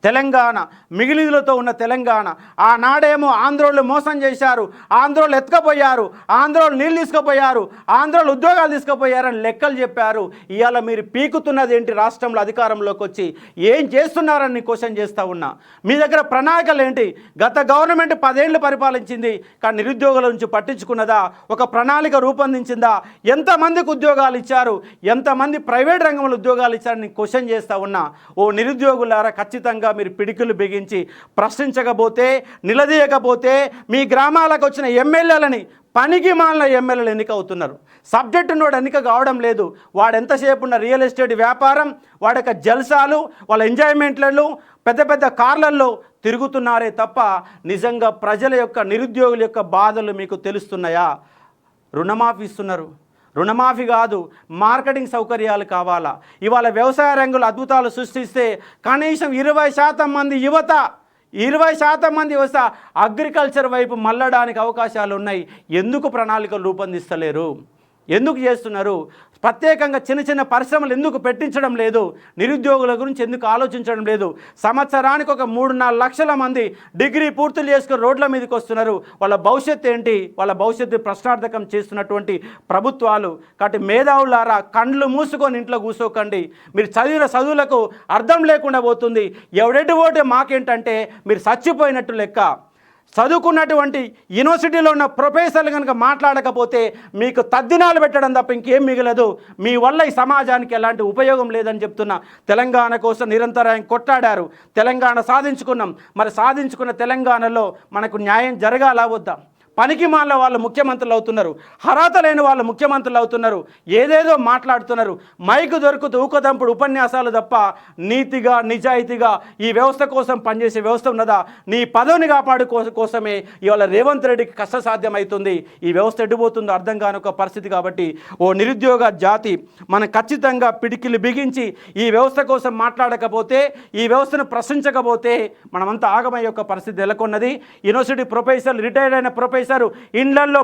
A: తెలంగాణ మిగిలిలతో ఉన్న తెలంగాణ ఆనాడేమో ఆంధ్రోళ్ళు మోసం చేశారు, ఆంధ్రోళ్ళు ఎత్తుకపోయారు, ఆంధ్రోళ్ళు నీళ్ళు తీసుకుపోయారు, ఆంధ్రోళ్ళు ఉద్యోగాలు తీసుకుపోయారని లెక్కలు చెప్పారు. ఇవాళ మీరు పీకుతున్నది ఏంటి? రాష్ట్రంలో అధికారంలోకి వచ్చి ఏం చేస్తున్నారని క్వశ్చన్ చేస్తూ ఉన్నా. మీ దగ్గర ప్రణాళికలు ఏంటి? గత గవర్నమెంట్ 10 ఏళ్ళు పరిపాలించింది, కానీ నిరుద్యోగుల నుంచి పట్టించుకున్నదా? ఒక ప్రణాళిక రూపొందించిందా? ఎంతమందికి ఉద్యోగాలు ఇచ్చారు? ఎంతమంది ప్రైవేట్ రంగంలో ఉద్యోగాలు ఇచ్చారని క్వశ్చన్ చేస్తూ ఉన్నా. ఓ నిరుద్యోగులారా, ఖచ్చితంగా మీరు పిడికిలు బిగించి ప్రశ్నించకపోతే, నిలదీయకపోతే మీ గ్రామాలకు వచ్చిన ఎమ్మెల్యేలని పనికి మాలిన ఎమ్మెల్యేలు ఎన్నికవుతున్నారు. సబ్జెక్టు ఉన్నవాడు ఎన్నిక కావడం లేదు. వాడు ఎంతసేపు ఉన్న రియల్ ఎస్టేట్ వ్యాపారం, వాడి యొక్క జల్సాలు, వాళ్ళ ఎంజాయ్మెంట్లలో, పెద్ద పెద్ద కార్లల్లో తిరుగుతున్నారే తప్ప నిజంగా ప్రజల యొక్క, నిరుద్యోగుల యొక్క బాధలు మీకు తెలుస్తున్నాయా? రుణమాఫీ ఇస్తున్నారు, రుణమాఫీ కాదు, మార్కెటింగ్ సౌకర్యాలు కావాలా? ఇవాళ వ్యవసాయ రంగంలో అద్భుతాలు సృష్టిస్తే కనీసం 20% మంది యువత, 20% మంది యువత అగ్రికల్చర్ వైపు మళ్ళడానికి అవకాశాలు ఉన్నాయి. ఎందుకు ప్రణాళికలు రూపొందిస్తలేరు? ఎందుకు చేస్తున్నారు? ప్రత్యేకంగా చిన్న చిన్న పరిశ్రమలు ఎందుకు పెట్టించడం లేదు? నిరుద్యోగుల గురించి ఎందుకు ఆలోచించడం లేదు? సంవత్సరానికి ఒక 3-4 లక్షల మంది డిగ్రీ పూర్తులు చేసుకుని రోడ్ల మీదకి వస్తున్నారు. వాళ్ళ భవిష్యత్తు ఏంటి? వాళ్ళ భవిష్యత్తు ప్రశ్నార్థకం చేస్తున్నటువంటి ప్రభుత్వాలు. కాబట్టి మేధావులారా, కండ్లు మూసుకొని ఇంట్లో కూర్చోకండి. మీరు చదివిన చదువులకు అర్థం లేకుండా పోతుంది. ఎవడెటు ఓటే మాకేంటంటే మీరు చచ్చిపోయినట్టు లెక్క. చదువుకున్నటువంటి యూనివర్సిటీలో ఉన్న ప్రొఫెసర్లు కనుక మాట్లాడకపోతే మీకు తద్దినాలు పెట్టడం తప్ప ఇంకేం మిగలదు. మీ వల్ల ఈ సమాజానికి ఎలాంటి ఉపయోగం లేదని చెప్తున్నా. తెలంగాణ కోసం నిరంతరం కొట్లాడారు, తెలంగాణ సాధించుకున్నాం. మరి సాధించుకున్న తెలంగాణలో మనకు న్యాయం జరగాలా వద్దా? పనికి మాల వాళ్ళు ముఖ్యమంత్రులు అవుతున్నారు, అర్హత లేని వాళ్ళు ముఖ్యమంత్రులు అవుతున్నారు, ఏదేదో మాట్లాడుతున్నారు. మైకు దొరుకుతూ ఊకదంపుడు ఉపన్యాసాలు తప్ప నీతిగా నిజాయితీగా ఈ వ్యవస్థ కోసం పనిచేసే వ్యవస్థ ఉన్నదా? నీ పదవిని కాపాడు కోసమే ఇవాళ రేవంత్ రెడ్డికి కష్టసాధ్యం అవుతుంది. ఈ వ్యవస్థ ఎడిపోతుందో అర్థం కాని ఒక పరిస్థితి. కాబట్టి ఓ నిరుద్యోగ జాతి మనం ఖచ్చితంగా పిడికిలు బిగించి ఈ వ్యవస్థ కోసం మాట్లాడకపోతే, ఈ వ్యవస్థను ప్రశ్నించకపోతే మనమంతా ఆగమయ్యే ఒక పరిస్థితి నెలకొన్నది. యూనివర్సిటీ ప్రొఫెసర్లు, రిటైర్డ్ అయిన ప్రొఫెసర్ ఇండ్లల్లో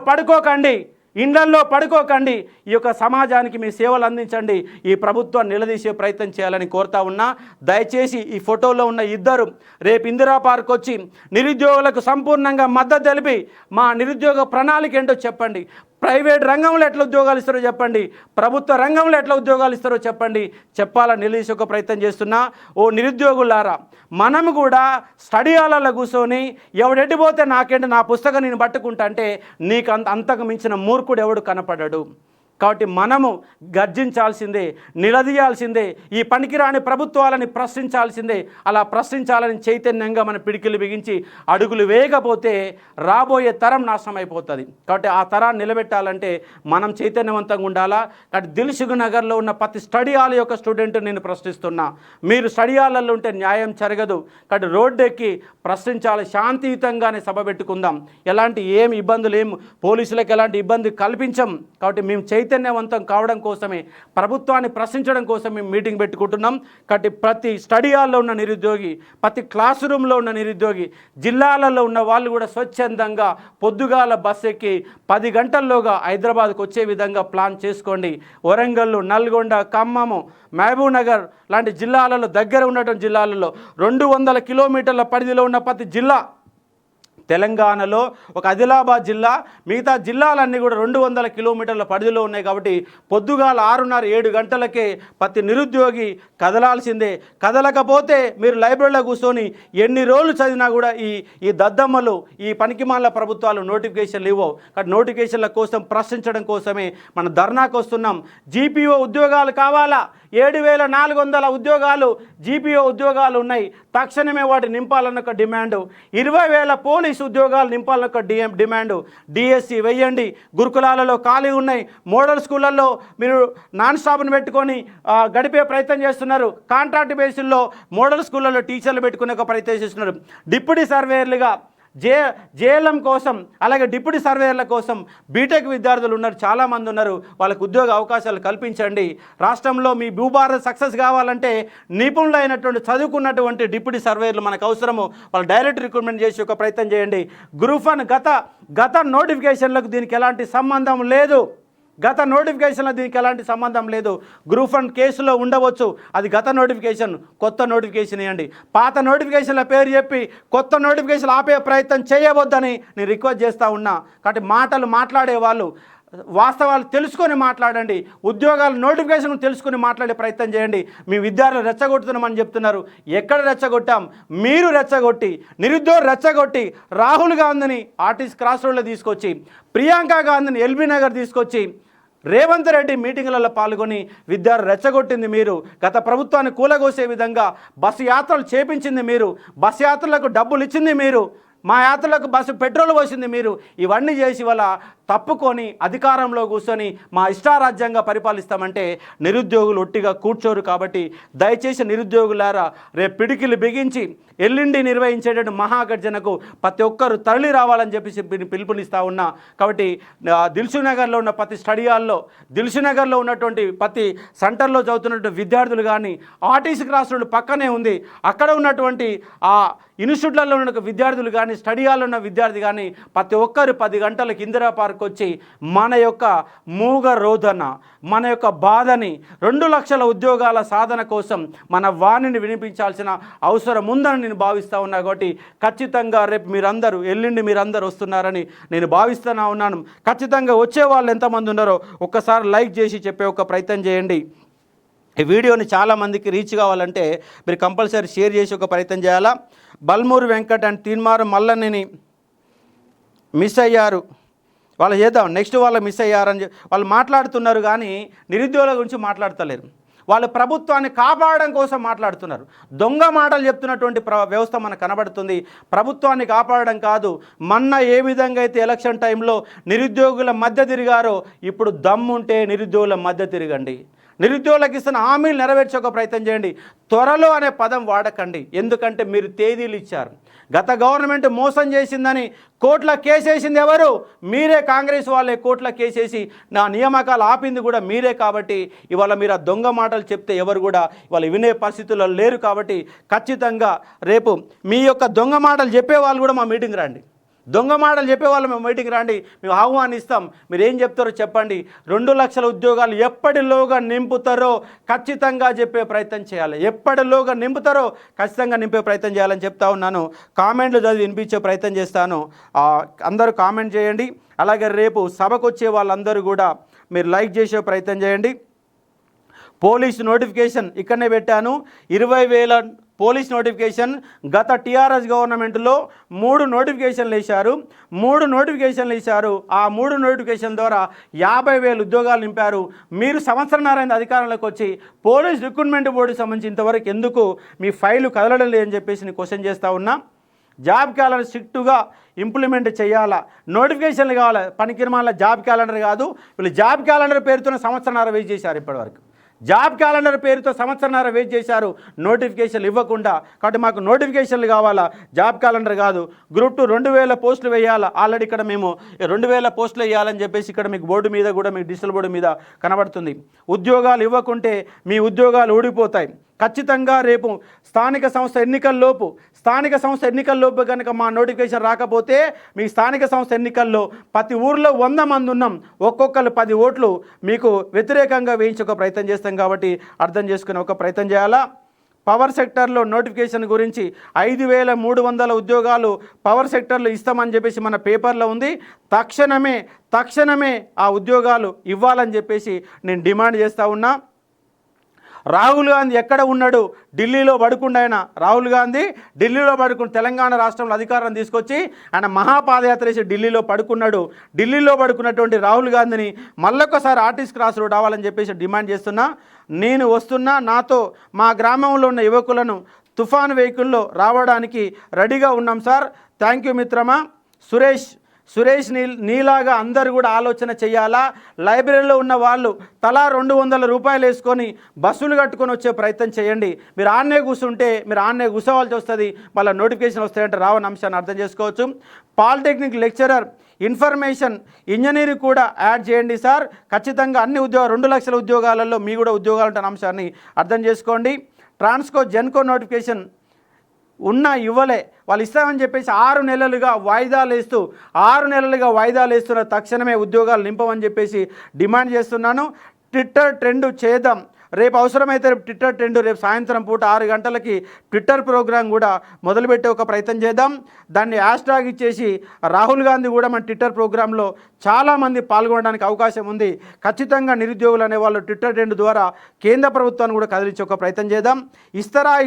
A: పడుకోకండి. ఈ యొక్క సమాజానికి మీ సేవలు అందించండి. ఈ ప్రభుత్వాన్ని నిలదీసే ప్రయత్నం చేయాలని కోరుతా ఉన్నా. దయచేసి ఈ ఫోటోలో ఉన్న ఇద్దరు రేపు ఇందిరా పార్క్ వచ్చి నిరుద్యోగులకు సంపూర్ణంగా మద్దతు తెలిపి మా నిరుద్యోగ ప్రణాళిక ఏంటో చెప్పండి. ప్రైవేట్ రంగంలో ఎట్లా ఉద్యోగాలు ఇస్తారో చెప్పండి, ప్రభుత్వ రంగంలో ఎట్లా ఉద్యోగాలు ఇస్తారో చెప్పండి. చెప్పాలని నిలదీసే ఒక ప్రయత్నం చేస్తున్నా. ఓ నిరుద్యోగులారా, మనం కూడా స్టడీ హాల్లో కూర్చొని ఎవడెట్టిపోతే నాకేంటి, నా పుస్తకం నేను పట్టుకుంటా అంటే నీకు అంతకు మించిన మూర్ఖుడు ఎవడు కనపడడు. కాబట్టి మనము గర్జించాల్సిందే, నిలదీయాల్సిందే, ఈ పనికిరాని ప్రభుత్వాలని ప్రశ్నించాల్సిందే. అలా ప్రశ్నించాలని చైతన్యంగా మన పిడికిలు బిగించి అడుగులు వేయకపోతే రాబోయే తరం నాశనం అయిపోతుంది. కాబట్టి ఆ తరాన్ని నిలబెట్టాలంటే మనం చైతన్యవంతంగా ఉండాలా. కాబట్టి దిల్సుఖ్ నగర్లో ఉన్న ప్రతి స్టడీ హాల్ యొక్క స్టూడెంట్ నేను ప్రశ్నిస్తున్నా, మీరు స్టడీ హాల్లో ఉంటే న్యాయం జరగదు. కాబట్టి రోడ్డు ఎక్కి ప్రశ్నించాలి, శాంతియుతంగానే సభ పెట్టుకుందాం. ఎలాంటి ఏమి ఇబ్బందులు పోలీసులకు ఎలాంటి ఇబ్బంది కల్పించం. కాబట్టి మేము చైతన్యవంతం కావడం కోసమే, ప్రభుత్వాన్ని ప్రశ్నించడం కోసం మేము మీటింగ్ పెట్టుకుంటున్నాం. కాబట్టి ప్రతి స్టడీ హాల్లో ఉన్న నిరుద్యోగి, ప్రతి క్లాస్ రూమ్లో ఉన్న నిరుద్యోగి, జిల్లాలలో ఉన్న వాళ్ళు కూడా స్వచ్ఛందంగా పొద్దుగాల బస్ ఎక్కి 10 గంటల్లోగా హైదరాబాద్కు వచ్చే విధంగా ప్లాన్ చేసుకోండి. వరంగల్, నల్గొండ, ఖమ్మం, మహబూబ్ నగర్ లాంటి జిల్లాలలో, దగ్గర ఉన్నటువంటి జిల్లాలలో 200 కిలోమీటర్ల పరిధిలో ఉన్న ప్రతి జిల్లా, తెలంగాణలో ఒక ఆదిలాబాద్ జిల్లా, మిగతా జిల్లాలన్నీ కూడా 200 కిలోమీటర్ల పరిధిలో ఉన్నాయి. కాబట్టి పొద్దుగాల 6:30-7 గంటలకే ప్రతి నిరుద్యోగి కదలాల్సిందే. కదలకపోతే మీరు లైబ్రరీలో కూర్చొని ఎన్ని రోజులు చదివినా కూడా ఈ దద్దమ్మలు, ఈ పనికిమాల ప్రభుత్వాలు నోటిఫికేషన్లు ఇవ్వవు. కాబట్టి నోటిఫికేషన్ల కోసం ప్రశ్నించడం కోసమే మన ధర్నాకు వస్తున్నాం. జీపీఓ ఉద్యోగాలు కావాలా? 7,400 ఉద్యోగాలు జీపీఓ ఉద్యోగాలు ఉన్నాయి. తక్షణమే వాటి నింపాలన్న ఒక డిమాండు. 20,000 పోలీసు ఉద్యోగాలు నింపాలన్న ఒక డిమాండు. డిఎస్సి వేయండి. గురుకులాలలో ఖాళీ ఉన్నాయి. మోడల్ స్కూళ్ళల్లో మీరు నాన్ స్టాప్ను పెట్టుకొని గడిపే ప్రయత్నం చేస్తున్నారు. కాంట్రాక్ట్ బేసిల్లో మోడల్ స్కూళ్ళలో టీచర్లు పెట్టుకునే ఒక ప్రయత్నం చేస్తున్నారు. డిప్యూటీ సర్వేయర్లుగా జేఎల్ఎం కోసం, అలాగే డిప్యూటీ సర్వేయర్ల కోసం బీటెక్ విద్యార్థులు ఉన్నారు, చాలామంది ఉన్నారు. వాళ్ళకు ఉద్యోగ అవకాశాలు కల్పించండి. రాష్ట్రంలో మీ భూభారత్ సక్సెస్ కావాలంటే నిపుణులైనటువంటి చదువుకున్నటువంటి డిప్యూటీ సర్వేయర్లు మనకు అవసరము. వాళ్ళు డైరెక్ట్ రిక్రూట్మెంట్ చేసి ఒక ప్రయత్నం చేయండి. గ్రూప్ 1 గత నోటిఫికేషన్లకు దీనికి ఎలాంటి సంబంధం లేదు. దీనికి ఎలాంటి సంబంధం లేదు. గ్రూప్ 1 కేసులో ఉండవచ్చు, అది గత నోటిఫికేషన్. కొత్త నోటిఫికేషన్ ఇవ్వండి. పాత నోటిఫికేషన్ల పేరు చెప్పి కొత్త నోటిఫికేషన్ ఆపే ప్రయత్నం చేయవద్దని నేను రిక్వెస్ట్ చేస్తూ ఉన్నా. కాబట్టి మాటలు మాట్లాడే వాళ్ళు వాస్తవాలు తెలుసుకొని మాట్లాడండి. ఉద్యోగాల నోటిఫికేషన్ తెలుసుకొని మాట్లాడే ప్రయత్నం చేయండి. మీ విద్యార్థులు రెచ్చగొడుతున్నామని చెప్తున్నారు. ఎక్కడ రెచ్చగొట్టాం? మీరు రెచ్చగొట్టి, నిరుద్యోగులు రెచ్చగొట్టి, రాహుల్ గాంధీని ఆర్టీసీ క్రాస్ రోడ్లో తీసుకొచ్చి, ప్రియాంక గాంధీని ఎల్బీ నగర్ తీసుకొచ్చి, రేవంత్ రెడ్డి మీటింగులలో పాల్గొని విద్యార్థులు రెచ్చగొట్టింది మీరు. గత ప్రభుత్వాన్ని కూలగోసే విధంగా బస్సు యాత్రలు చేపించింది మీరు. బస్సు యాత్రలకు డబ్బులు ఇచ్చింది మీరు. మా యాత్రలకు బస్సు పెట్రోల్ పోసింది మీరు. ఇవన్నీ చేసి వల్ల తప్పుకొని అధికారంలో కూర్చొని మా ఇష్టారాజ్యంగా పరిపాలిస్తామంటే నిరుద్యోగులు ఒట్టిగా కూర్చోరు. కాబట్టి దయచేసి నిరుద్యోగులారా, రేపు పిడికిలు బిగించి ఎల్లుండి నిర్వహించేటటువంటి మహాగర్జనకు ప్రతి ఒక్కరు తరలి రావాలని చెప్పి పిలుపునిస్తూ ఉన్నా. కాబట్టి దిల్సుఖ్ నగర్లో ఉన్న ప్రతి స్టడీ హాల్లో, దిల్సుఖ్ నగర్లో ఉన్నటువంటి ప్రతి సెంటర్లో చదువుతున్నటువంటి విద్యార్థులు కానీ, ఆర్టీసీ క్రాస్ రోడ్డు పక్కనే ఉంది, అక్కడ ఉన్నటువంటి ఆ ఇన్స్టిట్యూట్లలో ఉన్న విద్యార్థులు కానీ, స్టడీ హాల్లో ఉన్న విద్యార్థి కానీ ప్రతి ఒక్కరు 10 గంటలకు ఇందిరా పార్క్ వారికి వచ్చి మన యొక్క మూగ రోదన, మన యొక్క బాధని 2 లక్షల ఉద్యోగాల సాధన కోసం మన వాణిని వినిపించాల్సిన అవసరం ఉందని నేను భావిస్తూ ఉన్నా. కాబట్టి ఖచ్చితంగా రేపు మీరందరూ, ఎల్లుండి మీరందరూ వస్తున్నారని నేను భావిస్తూనే ఉన్నాను. ఖచ్చితంగా వచ్చే వాళ్ళు ఎంతమంది ఉన్నారో ఒక్కసారి లైక్ చేసి చెప్పే ఒక ప్రయత్నం చేయండి. ఈ వీడియోని చాలామందికి రీచ్ కావాలంటే మీరు కంపల్సరీ షేర్ చేసి ఒక ప్రయత్నం చేయాలా. బల్మూరు వెంకట్ అండ్ తీన్మారు మల్లన్నని మిస్ అయ్యారు, వాళ్ళు చేద్దాం నెక్స్ట్ వాళ్ళు మిస్ అయ్యారని వాళ్ళు మాట్లాడుతున్నారు, కానీ నిరుద్యోగుల గురించి మాట్లాడతలేరు. వాళ్ళు ప్రభుత్వాన్ని కాపాడడం కోసం మాట్లాడుతున్నారు. దొంగ మాటలు చెప్తున్నటువంటి వ్యవస్థ మనకు కనబడుతుంది. ప్రభుత్వాన్ని కాపాడడం కాదు. మొన్న ఏ విధంగా అయితే ఎలక్షన్ టైంలో నిరుద్యోగుల మధ్య తిరిగారో ఇప్పుడు దమ్ముంటే నిరుద్యోగుల మధ్య తిరగండి. నిరుద్యోగులకు ఇస్తున్న హామీలు నెరవేర్చే ఒక ప్రయత్నం చేయండి. త్వరలో అనే పదం వాడకండి, ఎందుకంటే మీరు తేదీలు ఇచ్చారు. గత గవర్నమెంట్ మోసం చేసిందని కోట్ల కేసేసింది ఎవరు? మీరే. కాంగ్రెస్ వాళ్ళే కోట్ల కేసేసి నా నియామకాలు ఆపింది కూడా మీరే. కాబట్టి ఇవాళ మీరు ఆ దొంగ మాటలు చెప్తే ఎవరు కూడా ఇవాళ వినే పరిస్థితుల్లో లేరు. కాబట్టి ఖచ్చితంగా రేపు మీ యొక్క దొంగ మాటలు చెప్పే వాళ్ళు కూడా మా మీటింగ్ రండి. దొంగ మాటలు చెప్పేవాళ్ళు మేము మీటింగ్ రండి, మేము ఆహ్వానిస్తాం. మీరు ఏం చెప్తారో చెప్పండి. 2 లక్షల ఉద్యోగాలు ఎప్పటిలోగా నింపుతారో ఖచ్చితంగా చెప్పే ప్రయత్నం చేయాలి. ఎప్పటిలోగా నింపుతారో ఖచ్చితంగా నింపే ప్రయత్నం చేయాలని చెప్తా ఉన్నాను. కామెంట్లు చదివి వినిపించే ప్రయత్నం చేస్తాను. అందరూ కామెంట్ చేయండి. అలాగే రేపు సభకు వచ్చే వాళ్ళందరూ కూడా మీరు లైక్ చేసే ప్రయత్నం చేయండి. పోలీసు నోటిఫికేషన్ ఇక్కడనే పెట్టాను. 20,000 పోలీస్ నోటిఫికేషన్. గత టీఆర్ఎస్ గవర్నమెంట్లో 3 నోటిఫికేషన్లు వేశారు. 3 నోటిఫికేషన్లు ఇచ్చారు. ఆ 3 నోటిఫికేషన్ ద్వారా 50,000 ఉద్యోగాలు నింపారు. మీరు సంవత్సరంన్నరైంది అధికారంలోకి వచ్చి పోలీస్ రిక్రూట్మెంట్ బోర్డుకి సంబంధించి ఇంతవరకు ఎందుకు మీ ఫైలు కదలడం లేదని చెప్పేసి నేను క్వశ్చన్ చేస్తూ ఉన్నా. జాబ్ క్యాలెండర్ స్ట్రిక్ట్గా ఇంప్లిమెంట్ చేయాలా. నోటిఫికేషన్లు కావాలి, పనికిరమాల జాబ్ క్యాలెండర్ కాదు. వీళ్ళు జాబ్ క్యాలెండర్ పేరుతో సంవత్సరంన్నర వెయిట్ చేశారు. ఇప్పటివరకు జాబ్ క్యాలెండర్ పేరుతో సంవత్సరంన్నర వెయిట్ చేశారు నోటిఫికేషన్లు ఇవ్వకుండా. కాబట్టి మాకు నోటిఫికేషన్లు కావాలా, జాబ్ క్యాలెండర్ కాదు. గ్రూప్ 2 2,000 పోస్టులు వేయాలా. ఆల్రెడీ ఇక్కడ మేము 2,000 పోస్టులు వేయాలని చెప్పేసి ఇక్కడ మీకు బోర్డు మీద కూడా మీకు డిజిటల్ బోర్డు మీద కనబడుతుంది. ఉద్యోగాలు ఇవ్వకుంటే మీ ఉద్యోగాలు ఊడిపోతాయి. ఖచ్చితంగా రేపు స్థానిక సంస్థ ఎన్నికల్లోపు కనుక మా నోటిఫికేషన్ రాకపోతే మీ స్థానిక సంస్థ ఎన్నికల్లో ప్రతి ఊర్లో 100 మంది ఉన్నాం, ఒక్కొక్కరు 10 ఓట్లు మీకు వ్యతిరేకంగా వేయించే ఒక ప్రయత్నం చేస్తాం. కాబట్టి అర్థం చేసుకునే ఒక ప్రయత్నం చేయాలా. పవర్ సెక్టర్లో నోటిఫికేషన్ గురించి 5,300 ఉద్యోగాలు పవర్ సెక్టర్లో ఇస్తామని చెప్పేసి మన పేపర్లో ఉంది. తక్షణమే ఆ ఉద్యోగాలు ఇవ్వాలని చెప్పేసి నేను డిమాండ్ చేస్తూ ఉన్నా. రాహుల్ గాంధీ ఎక్కడ ఉన్నాడు? ఢిల్లీలో పడుకుండా. ఆయన రాహుల్ గాంధీ ఢిల్లీలో పడుకుని తెలంగాణ రాష్ట్రంలో అధికారం తీసుకొచ్చి ఆయన మహాపాదయాత్ర చేసి ఢిల్లీలో పడుకున్నాడు. ఢిల్లీలో పడుకున్నటువంటి రాహుల్ గాంధీని మళ్ళొక్కసారి ఆర్టీసీ క్రాస్ రోడ్ రావాలని చెప్పేసి డిమాండ్ చేస్తున్నా. నేను వస్తున్నా, నాతో మా గ్రామంలో ఉన్న యువకులను తుఫాన్ వెహికల్లో రావడానికి రెడీగా ఉన్నాం సార్. థ్యాంక్ యూ మిత్రమా. సురేష్ నీలాగా అందరూ కూడా ఆలోచన చేయాలా. లైబ్రరీలో ఉన్న వాళ్ళు తలా 200 రూపాయలు వేసుకొని బస్సులు కట్టుకొని వచ్చే ప్రయత్నం చేయండి. మీరు ఆన్నే కూర్చోవాల్సి వస్తుంది. మళ్ళీ నోటిఫికేషన్ వస్తాయంటే రావని అంశాన్ని అర్థం చేసుకోవచ్చు. పాలిటెక్నిక్ లెక్చరర్, ఇన్ఫర్మేషన్ ఇంజనీరింగ్ కూడా యాడ్ చేయండి సార్. ఖచ్చితంగా అన్ని 2 లక్షల ఉద్యోగాలలో మీ కూడా ఉద్యోగాలు ఉంటున్న అంశాన్ని అర్థం చేసుకోండి. ట్రాన్స్కో జెన్కో నోటిఫికేషన్ ఇవ్వలే, వాళ్ళు ఇస్తామని చెప్పేసి 6 నెలలుగా వాయిదాలు వేస్తున్న తక్షణమే ఉద్యోగాలు నింపమని చెప్పేసి డిమాండ్ చేస్తున్నాను. ట్విట్టర్ ట్రెండ్ చేద్దాం. రేపు అవసరమైతే ట్విట్టర్ ట్రెండ్ రేపు సాయంత్రం పూట 6 గంటలకి ట్విట్టర్ ప్రోగ్రాం కూడా మొదలుపెట్టే ఒక ప్రయత్నం చేద్దాం. దాన్ని హ్యాష్ట్యాగ్ ఇచ్చేసి రాహుల్ గాంధీ కూడా మన ట్విట్టర్ ప్రోగ్రాంలో చాలామంది పాల్గొనడానికి అవకాశం ఉంది. ఖచ్చితంగా నిరుద్యోగులు అనేవాళ్ళు ట్విట్టర్ ట్రెండ్ ద్వారా కేంద్ర ప్రభుత్వాన్ని కూడా కదిలించే ఒక ప్రయత్నం చేద్దాం.